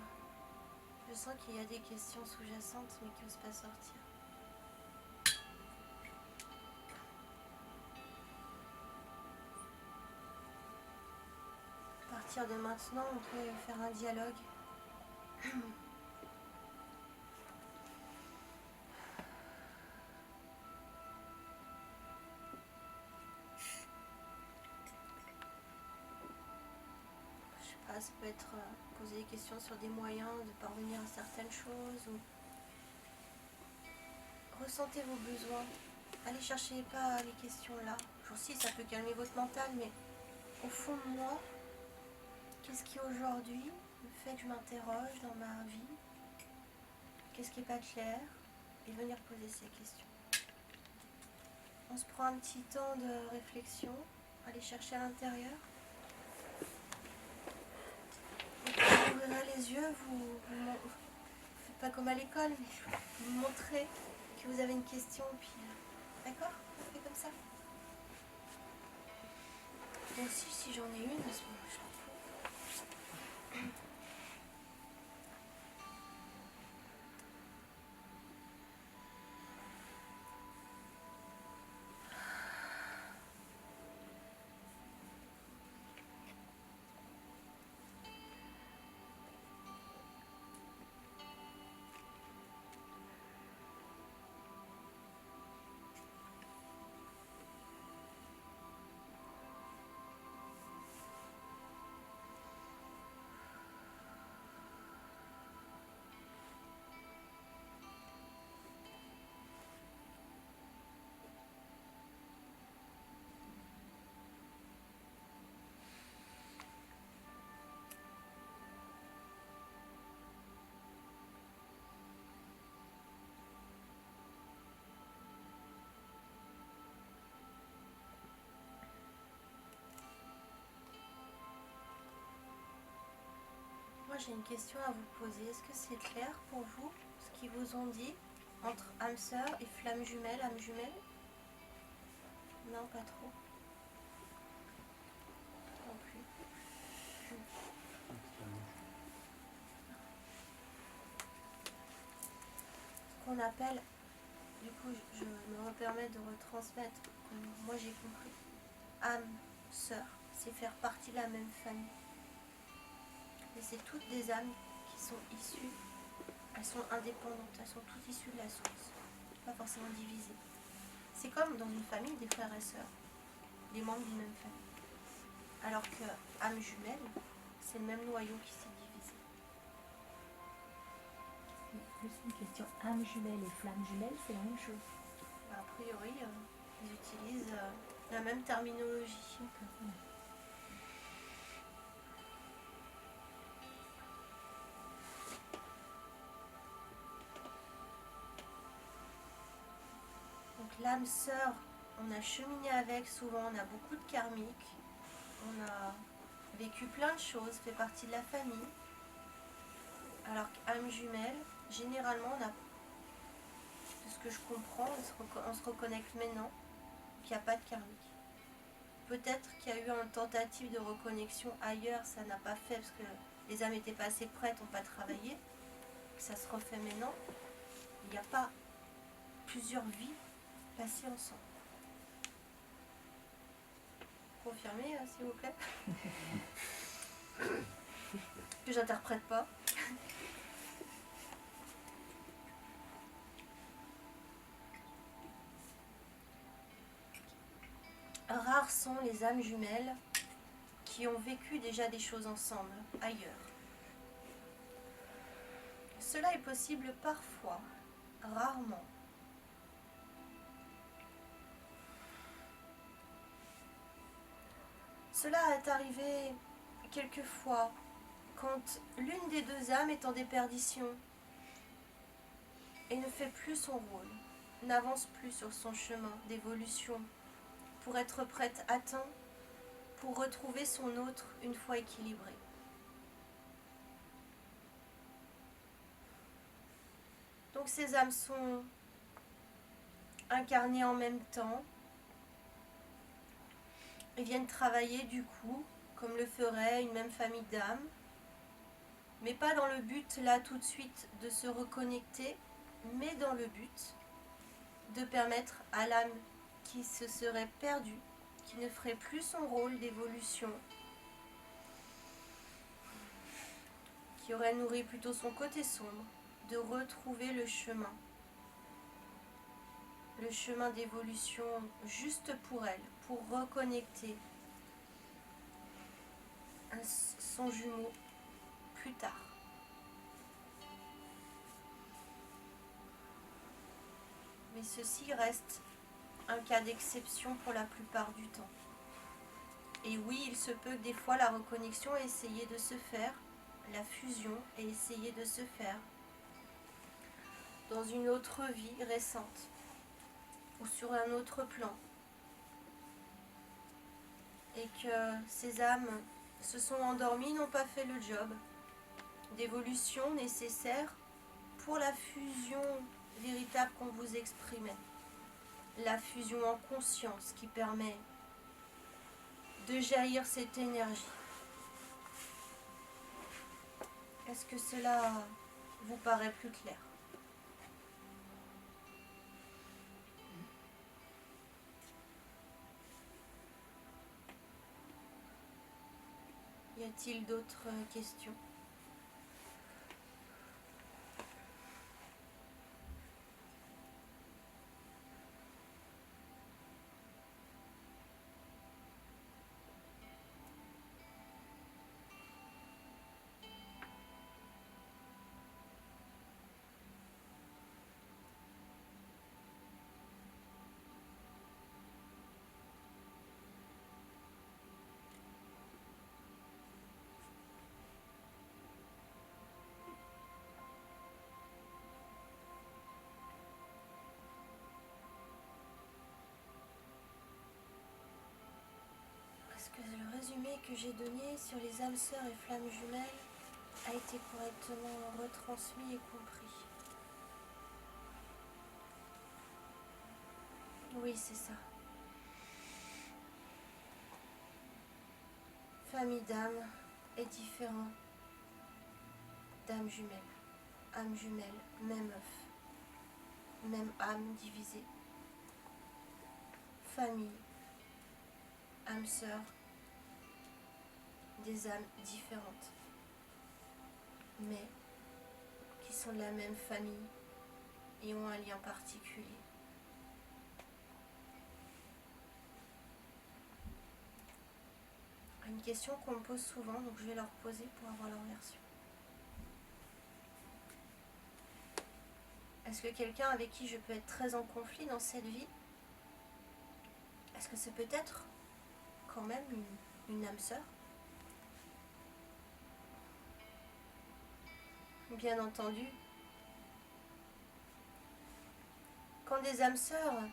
Je sens qu'il y a des questions sous-jacentes mais qui n'osent pas sortir. À partir de maintenant, on peut faire un dialogue. Je sais pas, ça peut être poser des questions sur des moyens de parvenir à certaines choses ou ressentez vos besoins. Allez chercher pas les questions là. Si ça peut calmer votre mental, mais au fond de moi, qu'est-ce qui aujourd'hui me fait que je m'interroge dans ma vie? Qu'est-ce qui n'est pas clair? Et venir poser ces questions. On se prend un petit temps de réflexion, aller chercher à l'intérieur. Vous ouvrirez les yeux, vous faites pas comme à l'école, mais vous montrez que vous avez une question, puis d'accord? On fait comme ça. Moi aussi, si j'en ai une, à ce moment-là, je l'en fous. Moi, j'ai une question à vous poser. Est-ce que c'est clair pour vous ce qu'ils vous ont dit entre âme sœur et flamme jumelle, âme jumelle? Non, pas trop. Non plus. Ce qu'on appelle, du coup, je me permets de retransmettre, comme moi j'ai compris, âme sœur, c'est faire partie de la même famille. Et c'est toutes des âmes qui sont issues, elles sont indépendantes, elles sont toutes issues de la source, pas forcément divisées. C'est comme dans une famille des frères et sœurs, des membres d'une même famille. Alors que âme jumelle, c'est le même noyau qui s'est divisé. Juste une question, âme jumelle et flamme jumelle, c'est la même chose? A priori, ils utilisent la même terminologie. Donc l'âme sœur, on a cheminé avec souvent, on a beaucoup de karmiques, on a vécu plein de choses, fait partie de la famille. Alors qu'âme jumelle, généralement, on a, de ce que je comprends, on se reconnecte maintenant qu'il n'y a pas de karmique. Peut-être qu'il y a eu une tentative de reconnexion ailleurs, ça n'a pas fait parce que les âmes n'étaient pas assez prêtes, n'ont pas travaillé. Ça se refait maintenant. Il n'y a pas plusieurs vies passées ensemble. Confirmez, s'il vous plaît. Que j'interprète pas. Rares sont les âmes jumelles qui ont vécu déjà des choses ensemble, ailleurs. Cela est possible parfois, rarement. Cela est arrivé quelquefois quand l'une des deux âmes est en déperdition et ne fait plus son rôle, n'avance plus sur son chemin d'évolution pour être prête à temps, pour retrouver son autre une fois équilibré. Donc ces âmes sont incarnées en même temps et viennent travailler du coup, comme le ferait une même famille d'âmes, Mais pas dans le but, là, tout de suite, de se reconnecter, mais dans le but de permettre à l'âme qui se serait perdue, qui ne ferait plus son rôle d'évolution, qui aurait nourri plutôt son côté sombre, de retrouver le chemin d'évolution juste pour elle, pour reconnecter son jumeau plus tard. Mais ceci reste un cas d'exception pour la plupart du temps. Et oui, il se peut que des fois la reconnexion ait essayé de se faire, la fusion ait essayé de se faire dans une autre vie récente ou sur un autre plan. Et que ces âmes se sont endormies, n'ont pas fait le job d'évolution nécessaire pour la fusion véritable qu'on vous exprimait. La fusion en conscience qui permet de jaillir cette énergie. Est-ce que cela vous paraît plus clair? Y a-t-il d'autres questions? Est-ce que le résumé que j'ai donné sur les âmes sœurs et flammes jumelles a été correctement retransmis et compris? Oui, c'est ça. Famille d'âmes est différent d'âmes jumelles. Âmes jumelles, même œuf, même âme divisée. Famille, âme sœur, des âmes différentes, mais qui sont de la même famille et ont un lien particulier. Une question qu'on me pose souvent, donc je vais leur poser pour avoir leur version. Est-ce que quelqu'un avec qui je peux être très en conflit dans cette vie, est-ce que c'est peut-être quand même une âme sœur? Bien entendu, quand des âmes sœurs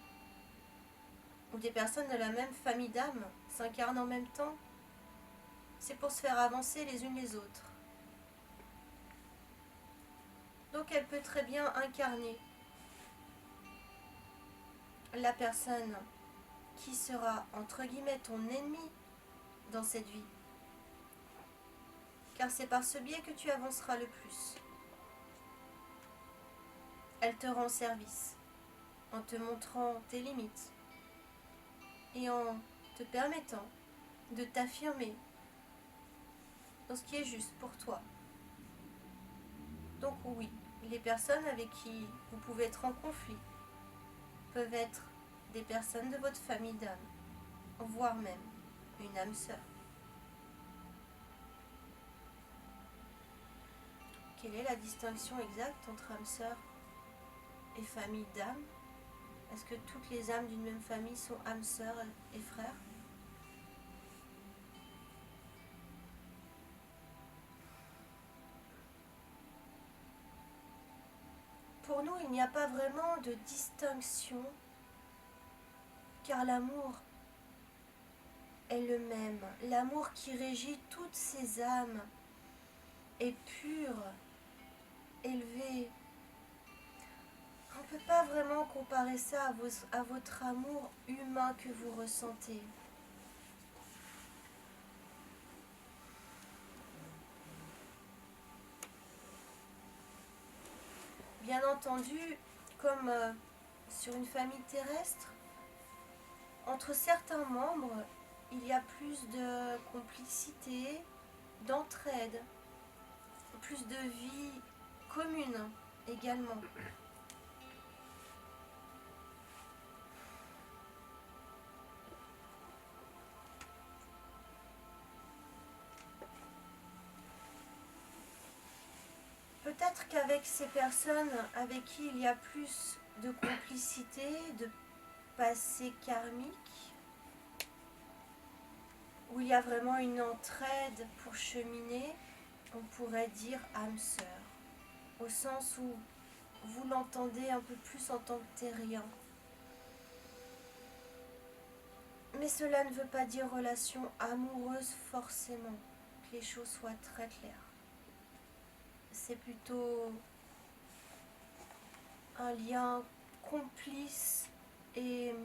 ou des personnes de la même famille d'âmes s'incarnent en même temps, c'est pour se faire avancer les unes les autres. Donc elle peut très bien incarner la personne qui sera, entre guillemets, ton ennemi dans cette vie. Car c'est par ce biais que tu avanceras le plus. Elle te rend service en te montrant tes limites et en te permettant de t'affirmer dans ce qui est juste pour toi. Donc oui, les personnes avec qui vous pouvez être en conflit peuvent être des personnes de votre famille d'âme, voire même une âme sœur. Quelle est la distinction exacte entre âme sœur et famille d'âme? Est-ce que toutes les âmes d'une même famille sont âmes sœurs et frères? Pour nous, il n'y a pas vraiment de distinction, car l'amour est le même. L'amour qui régit toutes ces âmes est pur, élevé. On ne peut pas vraiment comparer ça à votre amour humain que vous ressentez. entendu, comme sur une famille terrestre, entre certains membres, il y a plus de complicité, d'entraide, plus de vie commune également. Peut-être qu'avec ces personnes avec qui il y a plus de complicité, de passé karmique, où il y a vraiment une entraide pour cheminer, on pourrait dire âme sœur, au sens où vous l'entendez un peu plus en tant que terrien. Mais cela ne veut pas dire relation amoureuse forcément, que les choses soient très claires. C'est plutôt un lien complice et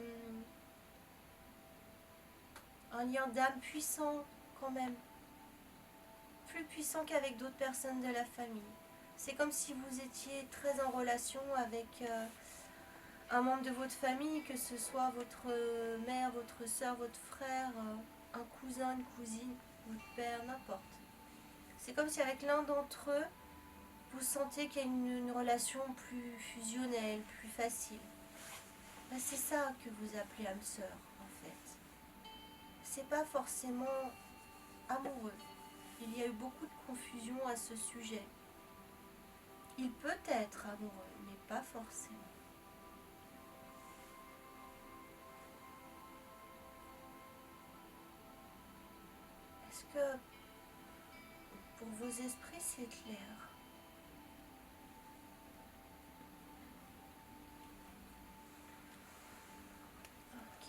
un lien d'âme puissant quand même. Plus puissant qu'avec d'autres personnes de la famille. C'est comme si vous étiez très en relation avec un membre de votre famille, que ce soit votre mère, votre soeur, votre frère, un cousin, une cousine, votre père, n'importe. C'est comme si avec l'un d'entre eux, vous sentiez qu'il y a une relation plus fusionnelle, plus facile. Ben, c'est ça que vous appelez âme sœur, en fait. C'est pas forcément amoureux. Il y a eu beaucoup de confusion à ce sujet. Il peut être amoureux, mais pas forcément. Est-ce que pour vos esprits c'est clair? Ok.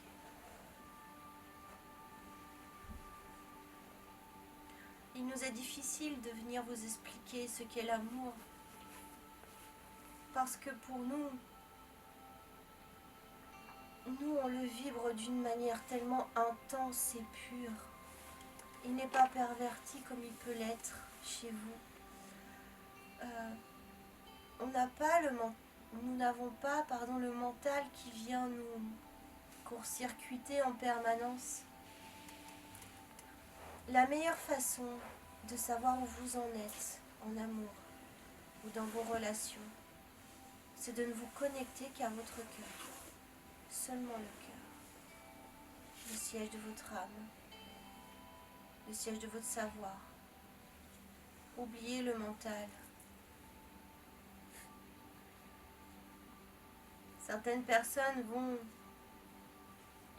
Il nous est difficile de venir vous expliquer ce qu'est l'amour. Parce que pour nous on le vibre d'une manière tellement intense et pure. Il n'est pas perverti comme il peut l'être chez vous. Nous n'avons pas le mental qui vient nous court-circuiter en permanence. La meilleure façon de savoir où vous en êtes en amour ou dans vos relations, c'est de ne vous connecter qu'à votre cœur. Seulement le cœur. Le siège de votre âme. Le siège de votre savoir. Oubliez le mental. Certaines personnes vont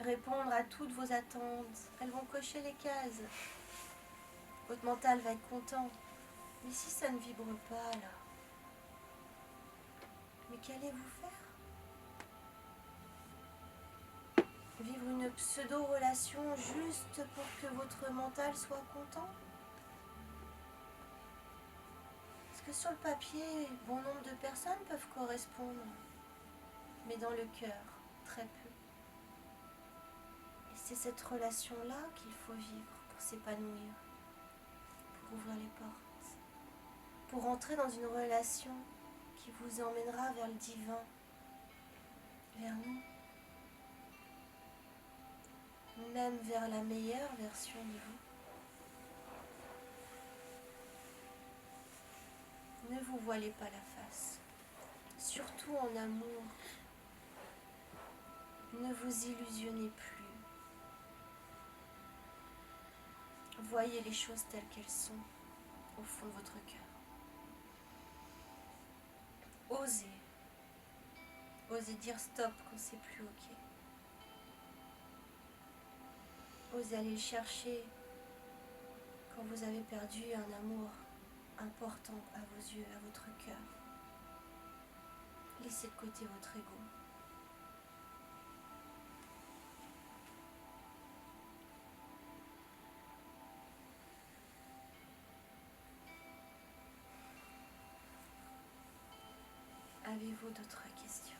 répondre à toutes vos attentes. Elles vont cocher les cases. Votre mental va être content. Mais si ça ne vibre pas là, mais qu'allez-vous faire? Vivre une pseudo-relation juste pour que votre mental soit content? Parce que sur le papier, bon nombre de personnes peuvent correspondre, mais dans le cœur, très peu. Et c'est cette relation-là qu'il faut vivre pour s'épanouir, pour ouvrir les portes, pour entrer dans une relation qui vous emmènera vers le divin, vers nous. Même vers la meilleure version de vous. Ne vous voilez pas la face, surtout en amour. Ne vous illusionnez plus. Voyez les choses telles qu'elles sont, au fond de votre cœur. Osez. Osez dire stop quand c'est plus ok. Osez aller le chercher quand vous avez perdu un amour important à vos yeux, à votre cœur. Laissez de côté votre ego. Avez-vous d'autres questions?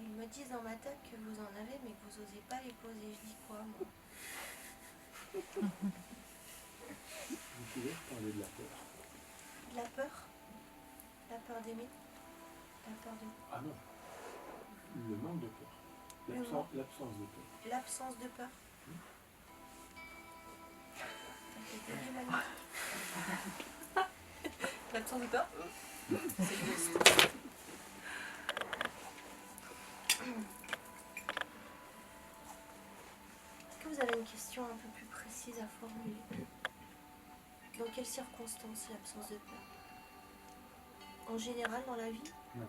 Il me disent dans ma tête que vous en avez, mais que vous n'osez pas les poser. Je dis quoi, moi? Vous pouvez parler de la peur? De la peur? La peur d'aimer? La peur de... Ah non, le manque de peur. L'absence de peur. L'absence de peur. C'est magnifique. L'absence de peur. C'est juste. Est-ce que vous avez une question un peu plus précise à formuler? Dans quelles circonstances l'absence de peur? En général dans la vie? Non.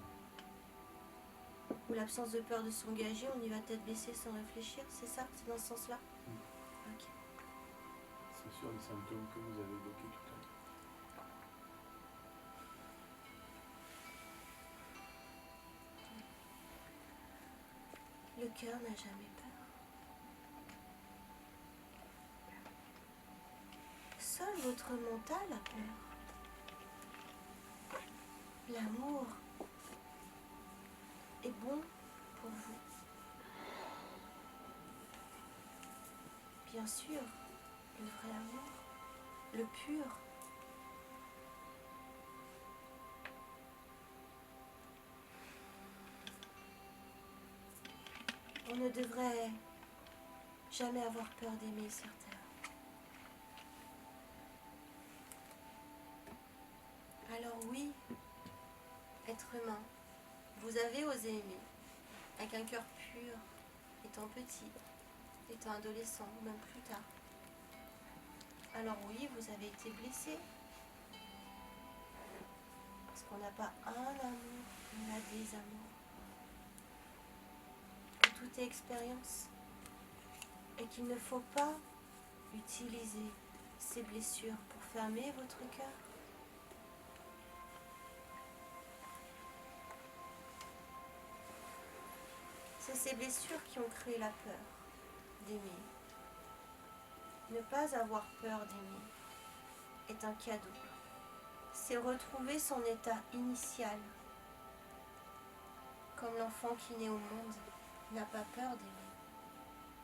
Ou l'absence de peur de s'engager, on y va tête baissée sans réfléchir, c'est ça? C'est dans ce sens-là? Ok. C'est sur les symptômes que vous avez évoqués tout à l'heure. Le cœur n'a jamais peur. Seul votre mental a peur. L'amour est bon pour vous. Bien sûr, le vrai amour, le pur. On ne devrait jamais avoir peur d'aimer sur terre. Alors oui, être humain, vous avez osé aimer, avec un cœur pur, étant petit, étant adolescent, ou même plus tard. Alors oui, vous avez été blessé, parce qu'on n'a pas un amour, on a des amours. Que tout est expérience, et qu'il ne faut pas utiliser ces blessures pour fermer votre cœur. C'est ces blessures qui ont créé la peur d'aimer. Ne pas avoir peur d'aimer est un cadeau. C'est retrouver son état initial. Comme l'enfant qui naît au monde n'a pas peur d'aimer.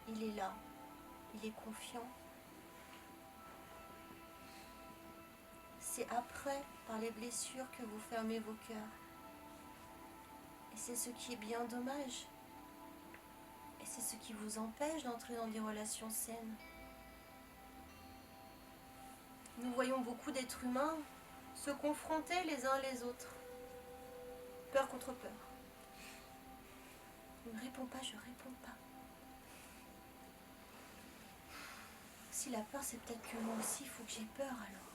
Il est là, il est confiant. C'est après, par les blessures, que vous fermez vos cœurs. Et c'est ce qui est bien dommage. Et c'est ce qui vous empêche d'entrer dans des relations saines. Nous voyons beaucoup d'êtres humains se confronter les uns les autres. Peur contre peur. Il ne répond pas, je réponds pas. Si la peur, c'est peut-être que moi aussi, il faut que j'ai peur alors.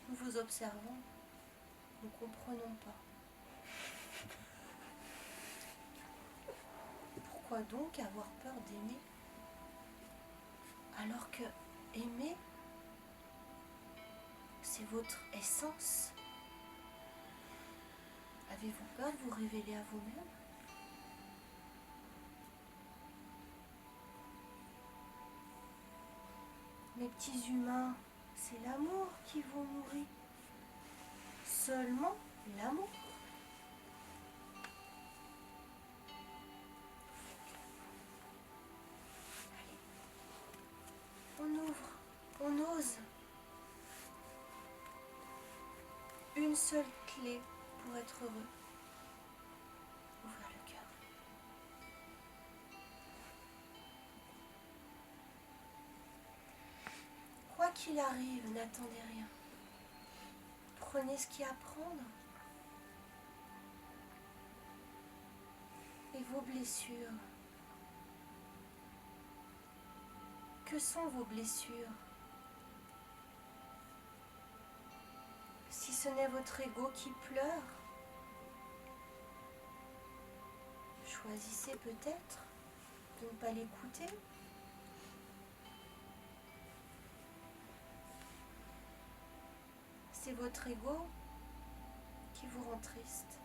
Nous vous observons, nous ne comprenons pas. Pourquoi donc avoir peur d'aimer? Alors que aimer, c'est votre essence. Avez-vous peur de vous révéler à vous-même? Mes petits humains, c'est l'amour qui vous nourrit. Seulement l'amour. Allez. On ouvre, on ose. Une seule clé pour être heureux. Ouvrir le cœur. Quoi qu'il arrive, n'attendez rien. Prenez ce qu'il y a à prendre. Et vos blessures. Que sont vos blessures? Si ce n'est votre ego qui pleure, choisissez peut-être de ne pas l'écouter. C'est votre ego qui vous rend triste.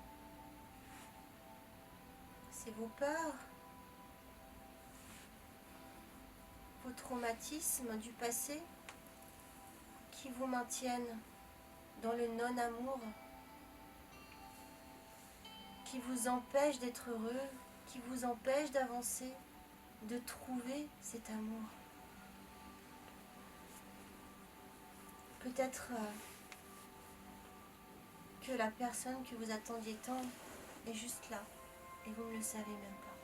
C'est vos peurs, vos traumatismes du passé qui vous maintiennent dans le non-amour, qui vous empêche d'être heureux, qui vous empêche d'avancer, de trouver cet amour. Peut-être que la personne que vous attendiez tant est juste là et vous ne le savez même pas.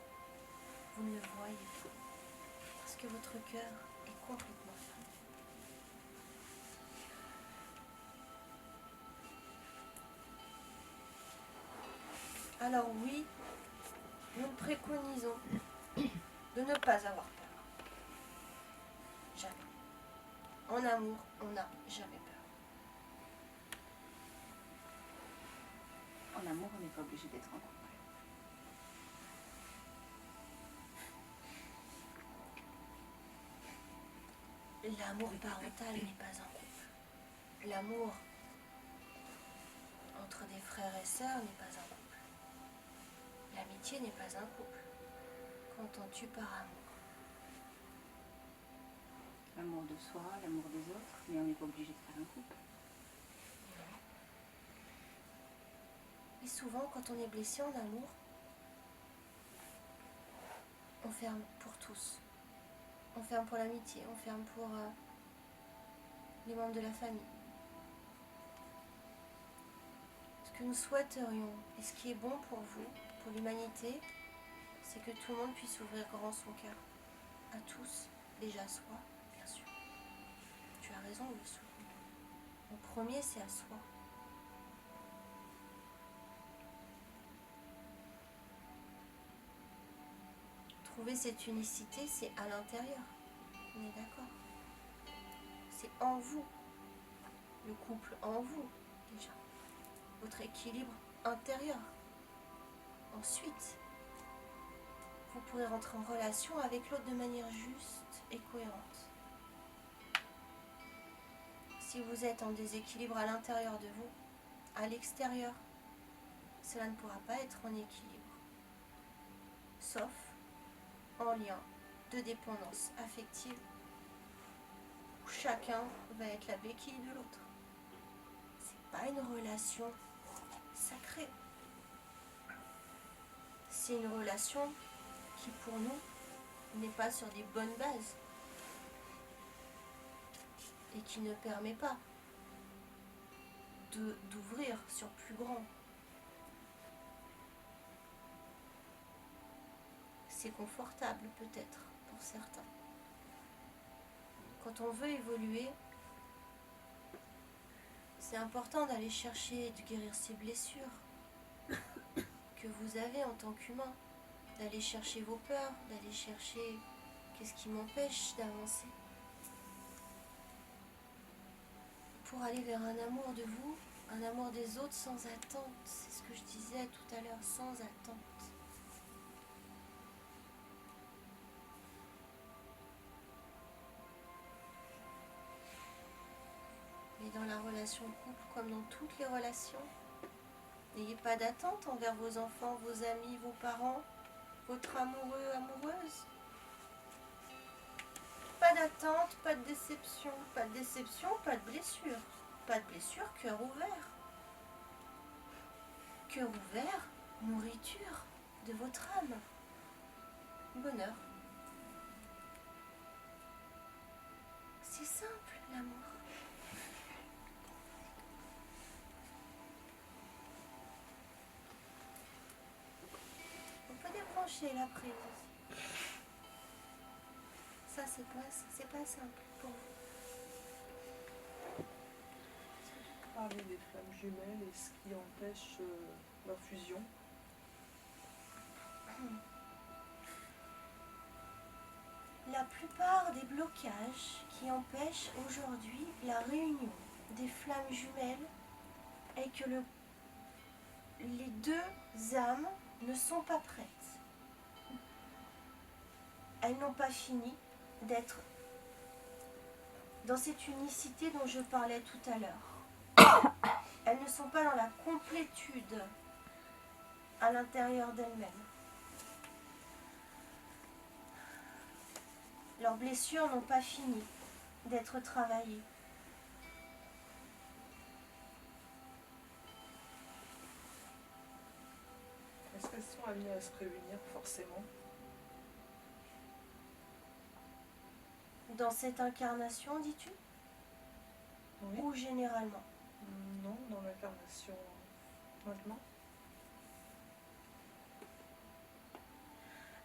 Vous ne le voyez pas parce que votre cœur est complètement fermé. Alors oui, nous préconisons de ne pas avoir peur. Jamais. En amour, on n'a jamais peur. En amour, on n'est pas obligé d'être en couple. L'amour parental n'est pas un couple. L'amour entre des frères et sœurs n'est pas un couple. L'amitié n'est pas un couple. Qu'entends-tu par amour? L'amour de soi, l'amour des autres, mais on n'est pas obligé de faire un couple. Et souvent, quand on est blessé en amour, on ferme pour tous. On ferme pour l'amitié, on ferme pour les membres de la famille. Ce que nous souhaiterions, et ce qui est bon pour vous, pour l'humanité, c'est que tout le monde puisse ouvrir grand son cœur. À tous, déjà à soi, bien sûr. Tu as raison de le souligner. En premier, c'est à soi. Trouver cette unicité, c'est à l'intérieur. On est d'accord. C'est en vous. Le couple en vous, déjà. Votre équilibre intérieur. Ensuite, vous pourrez rentrer en relation avec l'autre de manière juste et cohérente. Si vous êtes en déséquilibre à l'intérieur de vous, à l'extérieur, cela ne pourra pas être en équilibre. Sauf en lien de dépendance affective où chacun va être la béquille de l'autre. C'est pas une relation sacrée. C'est une relation qui pour nous n'est pas sur des bonnes bases et qui ne permet pas d'ouvrir sur plus grand. C'est confortable peut-être pour certains. Quand on veut évoluer, c'est important d'aller chercher et de guérir ses blessures que vous avez en tant qu'humain, d'aller chercher vos peurs, d'aller chercher qu'est-ce qui m'empêche d'avancer. Pour aller vers un amour de vous, un amour des autres sans attente, c'est ce que je disais tout à l'heure, sans attente. Mais dans la relation couple, comme dans toutes les relations, n'ayez pas d'attente envers vos enfants, vos amis, vos parents, votre amoureux, amoureuse. Pas d'attente, pas de déception, pas de blessure. Pas de blessure, cœur ouvert. Cœur ouvert, nourriture de votre âme. Bonheur. C'est simple, l'amour. On peut débrancher la prise aussi. Ça, c'est pas simple pour vous. Parler des flammes jumelles et ce qui empêche leur fusion. La plupart des blocages qui empêchent aujourd'hui la réunion des flammes jumelles est que les deux âmes ne sont pas prêtes. Elles n'ont pas fini d'être dans cette unicité dont je parlais tout à l'heure. Elles ne sont pas dans la complétude à l'intérieur d'elles-mêmes. Leurs blessures n'ont pas fini d'être travaillées. amenés à se réunir forcément? Dans cette incarnation, dis-tu? Oui. Ou généralement? Non, dans l'incarnation maintenant.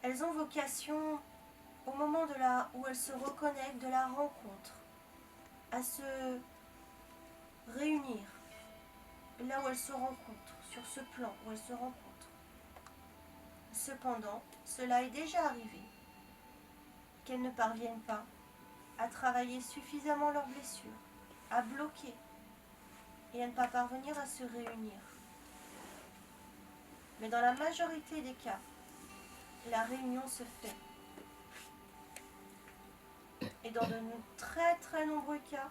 Elles ont vocation, au moment où elles se reconnectent de la rencontre, à se réunir, là où elles se rencontrent, sur ce plan où elles se rencontrent. Cependant, cela est déjà arrivé, qu'elles ne parviennent pas à travailler suffisamment leurs blessures, à bloquer et à ne pas parvenir à se réunir. Mais dans la majorité des cas, la réunion se fait. Et dans de très très nombreux cas,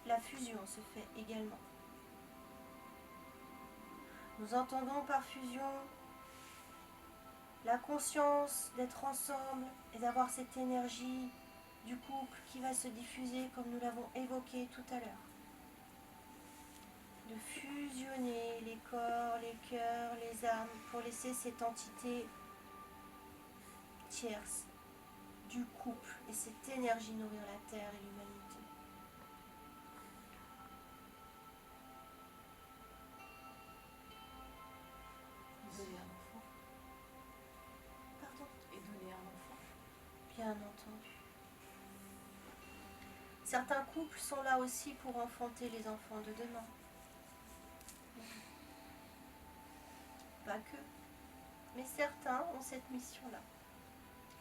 la fusion se fait également. Nous entendons par fusion la conscience d'être ensemble et d'avoir cette énergie du couple qui va se diffuser comme nous l'avons évoqué tout à l'heure. De fusionner les corps, les cœurs, les âmes pour laisser cette entité tierce du couple et cette énergie nourrir la terre et l'humanité. Donner un enfant. Pardon? Et donner un enfant. Bien entendu. Certains couples sont là aussi pour enfanter les enfants de demain. Pas que. Mais certains ont cette mission-là.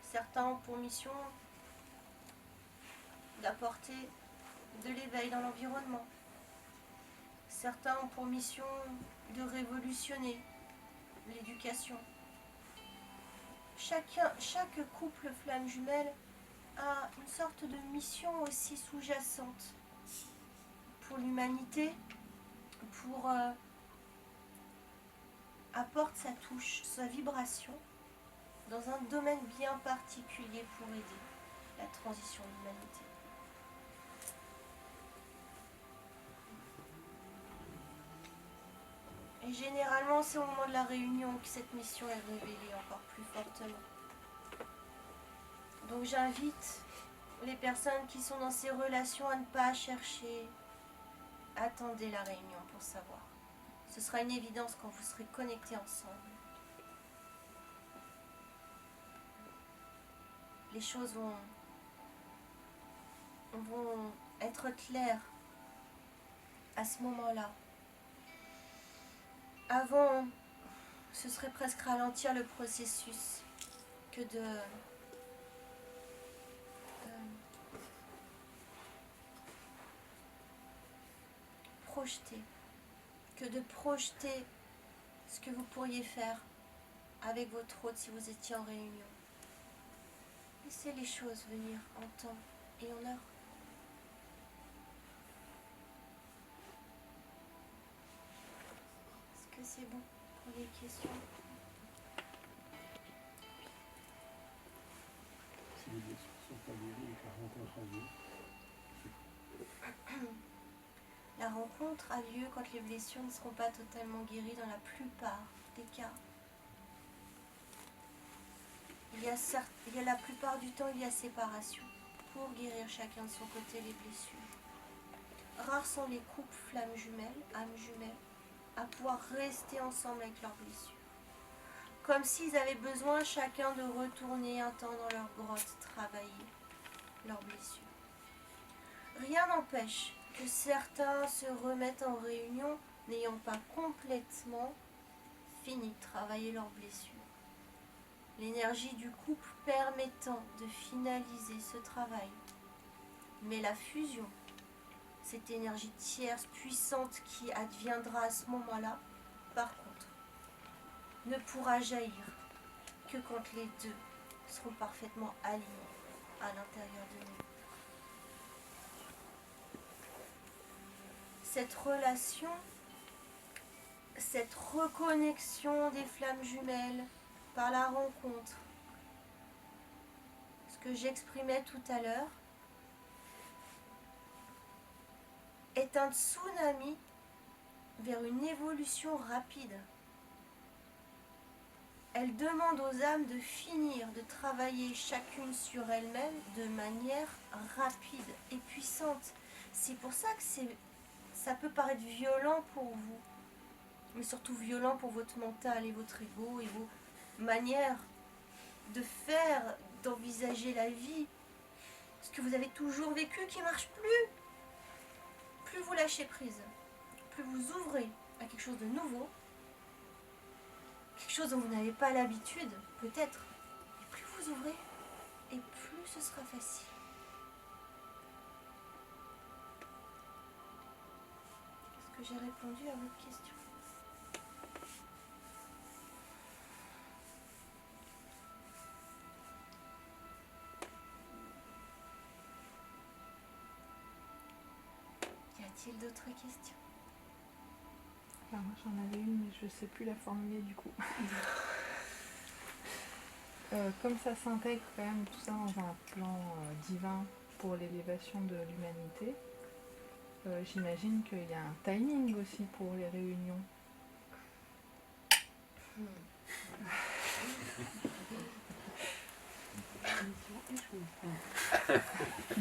Certains ont pour mission d'apporter de l'éveil dans l'environnement. Certains ont pour mission de révolutionner l'éducation. Chaque couple flamme jumelle a une sorte de mission aussi sous-jacente pour l'humanité, pour apporte sa touche, sa vibration dans un domaine bien particulier pour aider la transition de l'humanité. Et généralement, c'est au moment de la réunion que cette mission est révélée encore plus fortement. Donc j'invite les personnes qui sont dans ces relations à ne pas chercher. Attendez la réunion pour savoir. Ce sera une évidence quand vous serez connectés ensemble. Les choses vont être claires à ce moment-là. Avant, ce serait presque ralentir le processus que de projeter, ce que vous pourriez faire avec votre hôte si vous étiez en réunion. Laissez les choses venir en temps et en heure. Est-ce que c'est bon pour les questions? Si les blessures ne sont pas guéries et que la rencontre a lieu, La rencontre a lieu quand les blessures ne seront pas totalement guéries dans la plupart des cas. Il y a la plupart du temps, il y a séparation pour guérir chacun de son côté les blessures. Rares sont les couples flammes jumelles, âmes jumelles, à pouvoir rester ensemble avec leurs blessures. Comme s'ils avaient besoin chacun de retourner un temps dans leur grotte, travailler leurs blessures. Rien n'empêche que certains se remettent en réunion n'ayant pas complètement fini de travailler leurs blessures. L'énergie du couple permettant de finaliser ce travail. Mais la fusion, cette énergie tierce, puissante qui adviendra à ce moment-là, par contre, ne pourra jaillir que quand les deux seront parfaitement alignés à l'intérieur de nous. Cette relation, cette reconnexion des flammes jumelles par la rencontre, ce que j'exprimais tout à l'heure, est un tsunami vers une évolution rapide. Elle demande aux âmes de finir, de travailler chacune sur elle-même de manière rapide et puissante. C'est pour ça que ça peut paraître violent pour vous, mais surtout violent pour votre mental et votre ego et vos manières de faire, d'envisager la vie. Ce que vous avez toujours vécu qui ne marche plus. Plus vous lâchez prise, plus vous ouvrez à quelque chose de nouveau, quelque chose dont vous n'avez pas l'habitude, peut-être, et plus vous ouvrez, et plus ce sera facile. Est-ce que j'ai répondu à votre question? Y a-t-il d'autres questions? Moi j'en avais une, mais je ne sais plus la formuler du coup. Comme ça s'intègre quand même tout ça dans un plan divin pour l'élévation de l'humanité, j'imagine qu'il y a un timing aussi pour les réunions.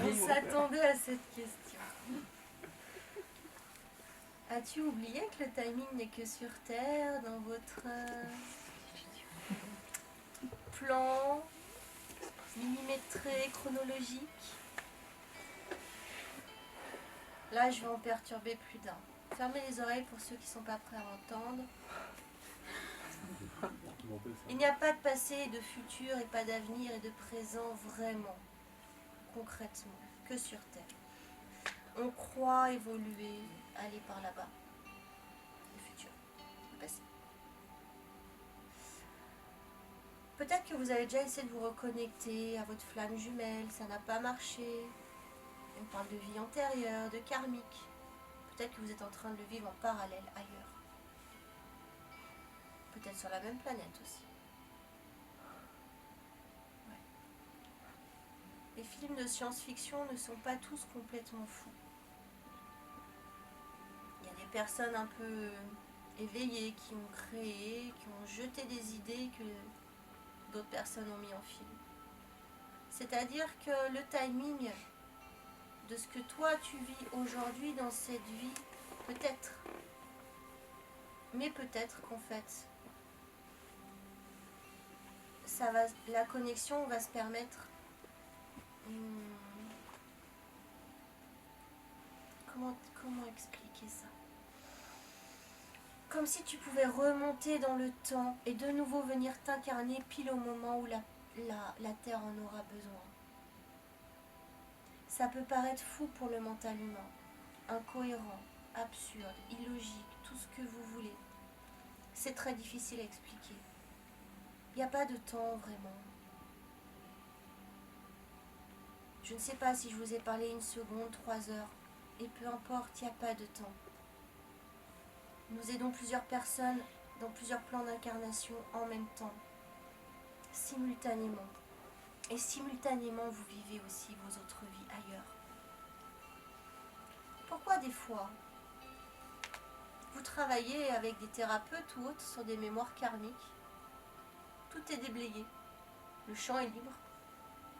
On s'attendait à cette question. As-tu oublié que le timing n'est que sur Terre, dans votre plan millimétré, chronologique? Là, je vais en perturber plus d'un. Fermez les oreilles pour ceux qui ne sont pas prêts à entendre. Il n'y a pas de passé et de futur, et pas d'avenir et de présent vraiment, concrètement, que sur Terre. On croit évoluer, aller par là-bas. Le futur, le passé. Peut-être que vous avez déjà essayé de vous reconnecter à votre flamme jumelle, ça n'a pas marché. On parle de vie antérieure, de karmique. Peut-être que vous êtes en train de le vivre en parallèle ailleurs. Peut-être sur la même planète aussi. Ouais. Les films de science-fiction ne sont pas tous complètement fous. Il y a des personnes un peu éveillées qui ont créé, qui ont jeté des idées que d'autres personnes ont mis en film. C'est-à-dire que le timing de ce que toi tu vis aujourd'hui dans cette vie, peut-être, mais peut-être qu'en fait, la connexion va se permettre. Comment expliquer ça? Comme si tu pouvais remonter dans le temps et de nouveau venir t'incarner pile au moment où la Terre en aura besoin. Ça peut paraître fou pour le mental humain, incohérent, absurde, illogique, tout ce que vous voulez. C'est très difficile à expliquer. Il n'y a pas de temps vraiment. Je ne sais pas si je vous ai parlé 1 seconde, 3 heures, et peu importe, il n'y a pas de temps. Nous aidons plusieurs personnes dans plusieurs plans d'incarnation en même temps, simultanément. Et simultanément, vous vivez aussi vos autres vies ailleurs. Pourquoi des fois, vous travaillez avec des thérapeutes ou autres sur des mémoires karmiques, tout est déblayé, le champ est libre,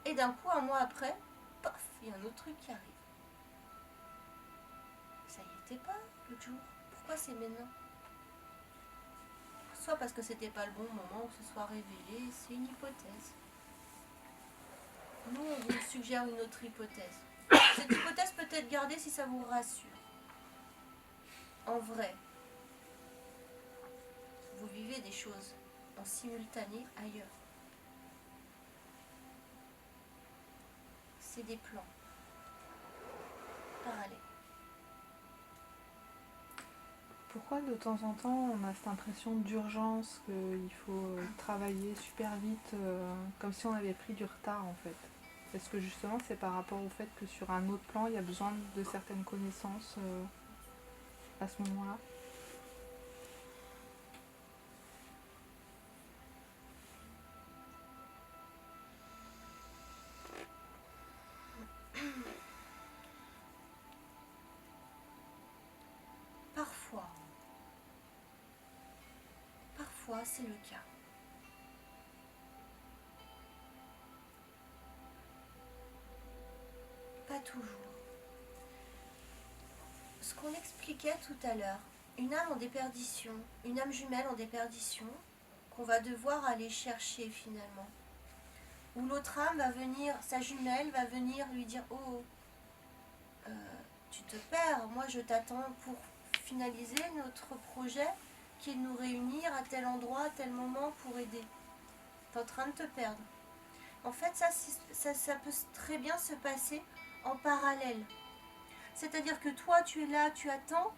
et d'un coup, 1 mois après, paf, il y a un autre truc qui arrive. Ça y était pas l'autre jour. Pourquoi c'est maintenant? Soit parce que c'était pas le bon moment, que ce soit révélé, c'est une hypothèse. Nous, on vous suggère une autre hypothèse. Cette hypothèse peut être gardée si ça vous rassure. En vrai, vous vivez des choses en simultané ailleurs. C'est des plans parallèles. Pourquoi de temps en temps on a cette impression d'urgence, qu'il faut travailler super vite, comme si on avait pris du retard en fait? Est-ce que justement c'est par rapport au fait que sur un autre plan il y a besoin de certaines connaissances à ce moment-là? Parfois c'est le cas. toujours. Ce qu'on expliquait tout à l'heure, une âme en déperdition, une âme jumelle en déperdition, qu'on va devoir aller chercher finalement. Où l'autre âme va venir, sa jumelle va venir lui dire « Oh, tu te perds, moi je t'attends pour finaliser notre projet qui est de nous réunir à tel endroit, à tel moment pour aider. Tu es en train de te perdre. » En fait, ça peut très bien se passer en parallèle. C'est-à-dire que toi, tu es là, tu attends,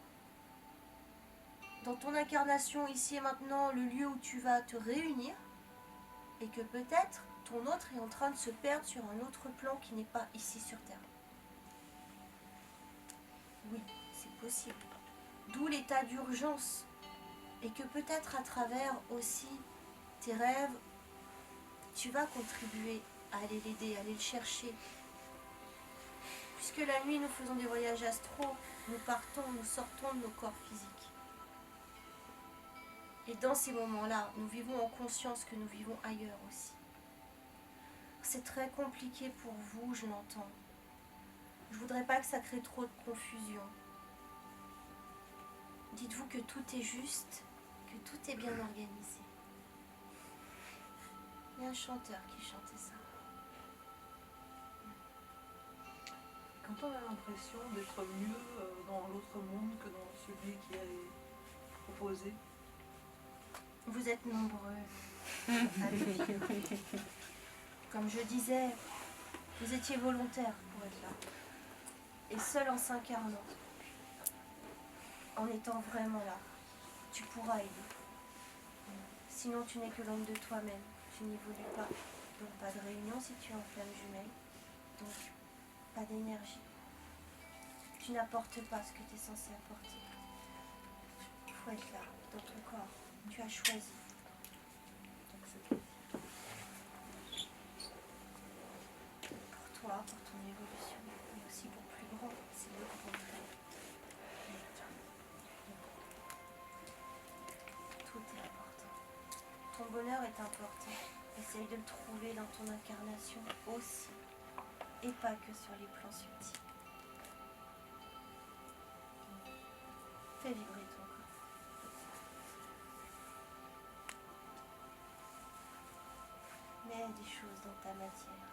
dans ton incarnation ici et maintenant, le lieu où tu vas te réunir, et que peut-être ton autre est en train de se perdre sur un autre plan qui n'est pas ici sur Terre. Oui, c'est possible. D'où l'état d'urgence. Et que peut-être à travers aussi tes rêves, tu vas contribuer à aller l'aider, à aller le chercher. Puisque la nuit, nous faisons des voyages astraux, nous partons, nous sortons de nos corps physiques. Et dans ces moments-là, nous vivons en conscience que nous vivons ailleurs aussi. C'est très compliqué pour vous, je l'entends. Je voudrais pas que ça crée trop de confusion. Dites-vous que tout est juste, que tout est bien organisé. Il y a un chanteur qui chantait ça. Quand on a l'impression d'être mieux dans l'autre monde que dans celui qui est proposé, Vous êtes nombreux à le vivre. Comme je disais, vous étiez volontaire pour être là. Et seul en s'incarnant, en étant vraiment là, tu pourras aider. Sinon, tu n'es que l'ombre de toi-même. Tu n'évolues pas. Donc, pas de réunion si tu es en flamme jumelle. Donc, pas d'énergie. Tu n'apportes pas ce que tu es censé apporter. Il faut être là, dans ton corps. Tu as choisi. Donc, c'est pour toi, pour ton évolution, mais aussi pour plus grand. C'est le grand trait. Tout est important. Ton bonheur est important. Essaye de le trouver dans ton incarnation aussi. Et pas que sur les plans subtils. Fais vibrer ton corps. Mets des choses dans ta matière.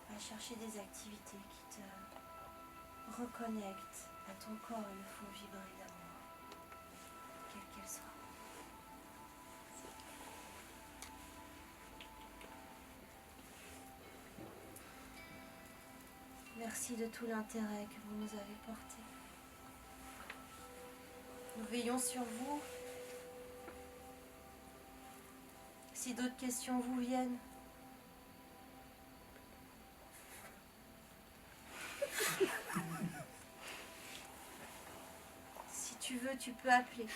Va chercher des activités qui te reconnectent à ton corps et le font vibrer d'amour, quelle qu'elle soit. Merci de tout l'intérêt que vous nous avez porté. Nous veillons sur vous. Si d'autres questions vous viennent, si tu veux, tu peux appeler.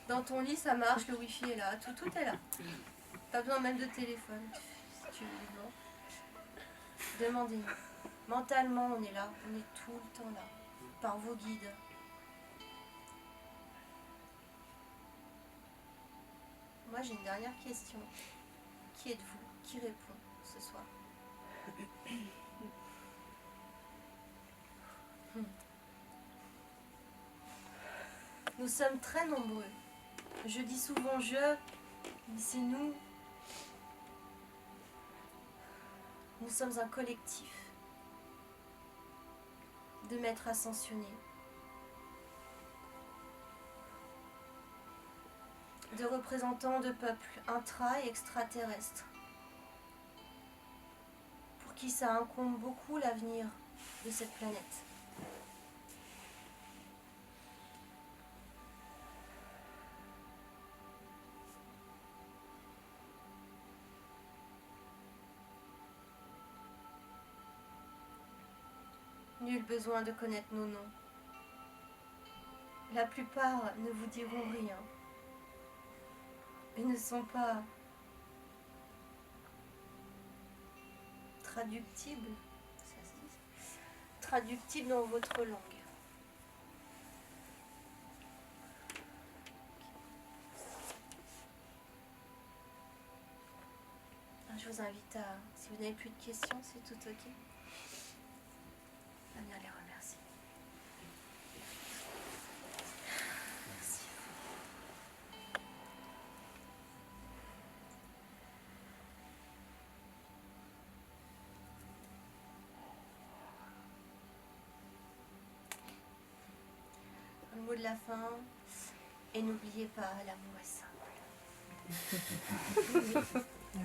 Dans ton lit, ça marche, le wifi est là, tout est là. Pas besoin même de téléphone, si tu veux, non. Demandez-nous. Mentalement, on est là, on est tout le temps là, par vos guides. Moi, j'ai une dernière question. Qui êtes-vous? Qui répond ce soir? Nous sommes très nombreux. Je dis souvent je, mais c'est nous. Nous sommes un collectif de maîtres ascensionnés, de représentants de peuples intra- et extraterrestres, pour qui ça incombe beaucoup l'avenir de cette planète. Nul besoin de connaître nos noms. La plupart ne vous diront rien. Ils ne sont pas traductibles, ça se dit, traductibles dans votre langue. Je je vous invite à, si vous n'avez plus de questions, c'est tout ok, à venir les remercier. Merci. Le mot de la fin, et n'oubliez pas, l'amour est simple.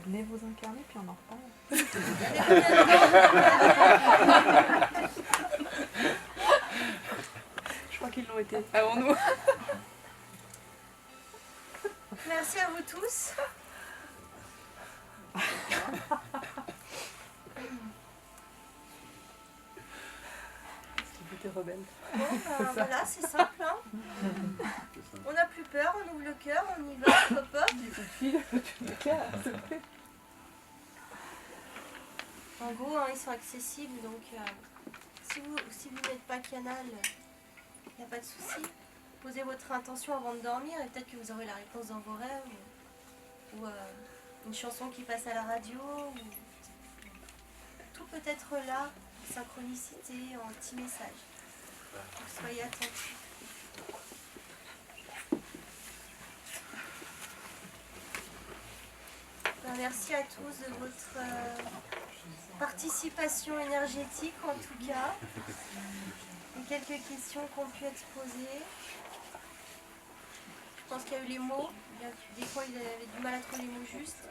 Venez vous incarner, puis on en reparle. Je crois qu'ils l'ont été avant nous. Merci à vous tous. C'était rebelle. Bon, voilà, c'est simple. Hein. C'est ça. On n'a plus peur, on ouvre le cœur, on y va, hop hop. En gros, hein, ils sont accessibles, donc si vous n'êtes pas canal, il n'y a pas de souci. Posez votre intention avant de dormir et peut-être que vous aurez la réponse dans vos rêves ou une chanson qui passe à la radio. Tout peut être là, en synchronicité, en petits messages. Donc soyez attentifs. Ben, merci à tous de votre participation énergétique en tout cas. Et quelques questions qui ont pu être posées. Je pense qu'il y a eu les mots. Des fois, il avait du mal à trouver les mots justes.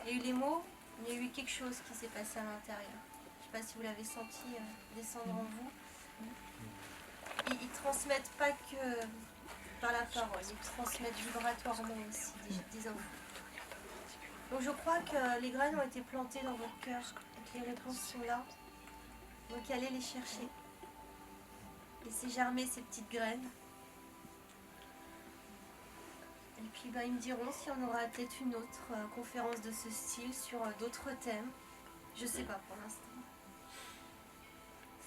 Il y a eu les mots, il y a eu quelque chose qui s'est passé à l'intérieur. Je ne sais pas si vous l'avez senti descendre en vous. Ils ne transmettent pas que par la parole, ils transmettent vibratoirement aussi des infos. Donc je crois que les graines ont été plantées dans votre cœur, et que les réponses sont là. Donc allez les chercher. Laissez germer ces petites graines. Et puis ils me diront si on aura peut-être une autre conférence de ce style sur d'autres thèmes. Je sais pas pour l'instant.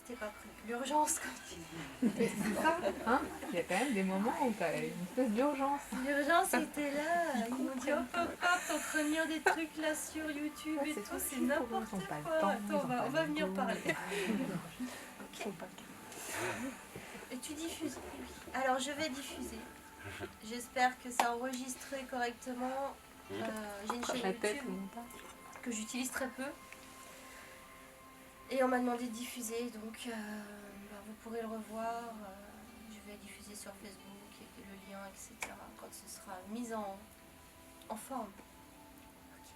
C'était pas prévu. L'urgence, comme tu dis. C'est ça, hein? Il y a quand même des moments où tu as une espèce d'urgence. L'urgence était là. Ils m'ont dit hop hop hop, entretenir des trucs là sur YouTube Ouais, et c'est tout, facile c'est pour eux, n'importe ils ont pas le quoi. temps, Attends, ils ont on va pas venir le parler. Ils sont pas Et tu diffuses? Oui. Alors je vais diffuser. J'espère que ça a enregistré correctement. J'ai une chaîne la tête, YouTube le montage. que j'utilise très peu. Et on m'a demandé de diffuser, donc vous pourrez le revoir. Je vais diffuser sur Facebook et le lien, etc. quand ce sera mis en forme. Ok.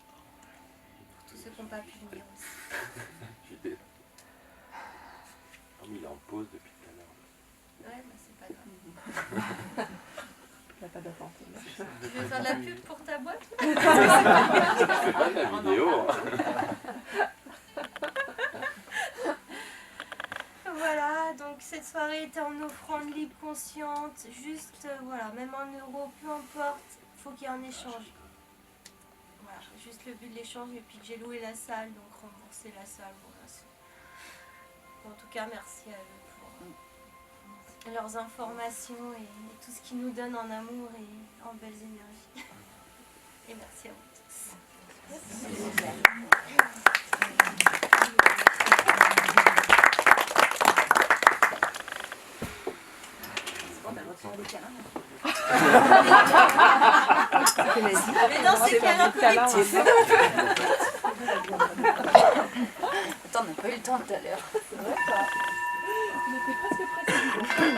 Pour tous ceux qui n'ont pas pu venir aussi. J'étais. Il est en pause depuis tout à l'heure. Ouais, bah c'est pas grave. Il n'y a pas d'attente. Tu veux faire de la pub pour ta boîte? C'est pas la vidéo. Voilà, donc cette soirée était en offrande libre consciente, juste, voilà, même en euros, peu importe, il faut qu'il y ait un échange. Voilà, juste le but de l'échange, et puis que j'ai loué la salle, donc rembourser la salle. Voilà. En tout cas, merci à eux pour leurs informations et tout ce qu'ils nous donnent en amour et en belles énergies. Et merci à vous tous. Mais dans ces cas-là, collectifs. Attends, on n'a pas eu le temps tout à l'heure. On était presque prêts.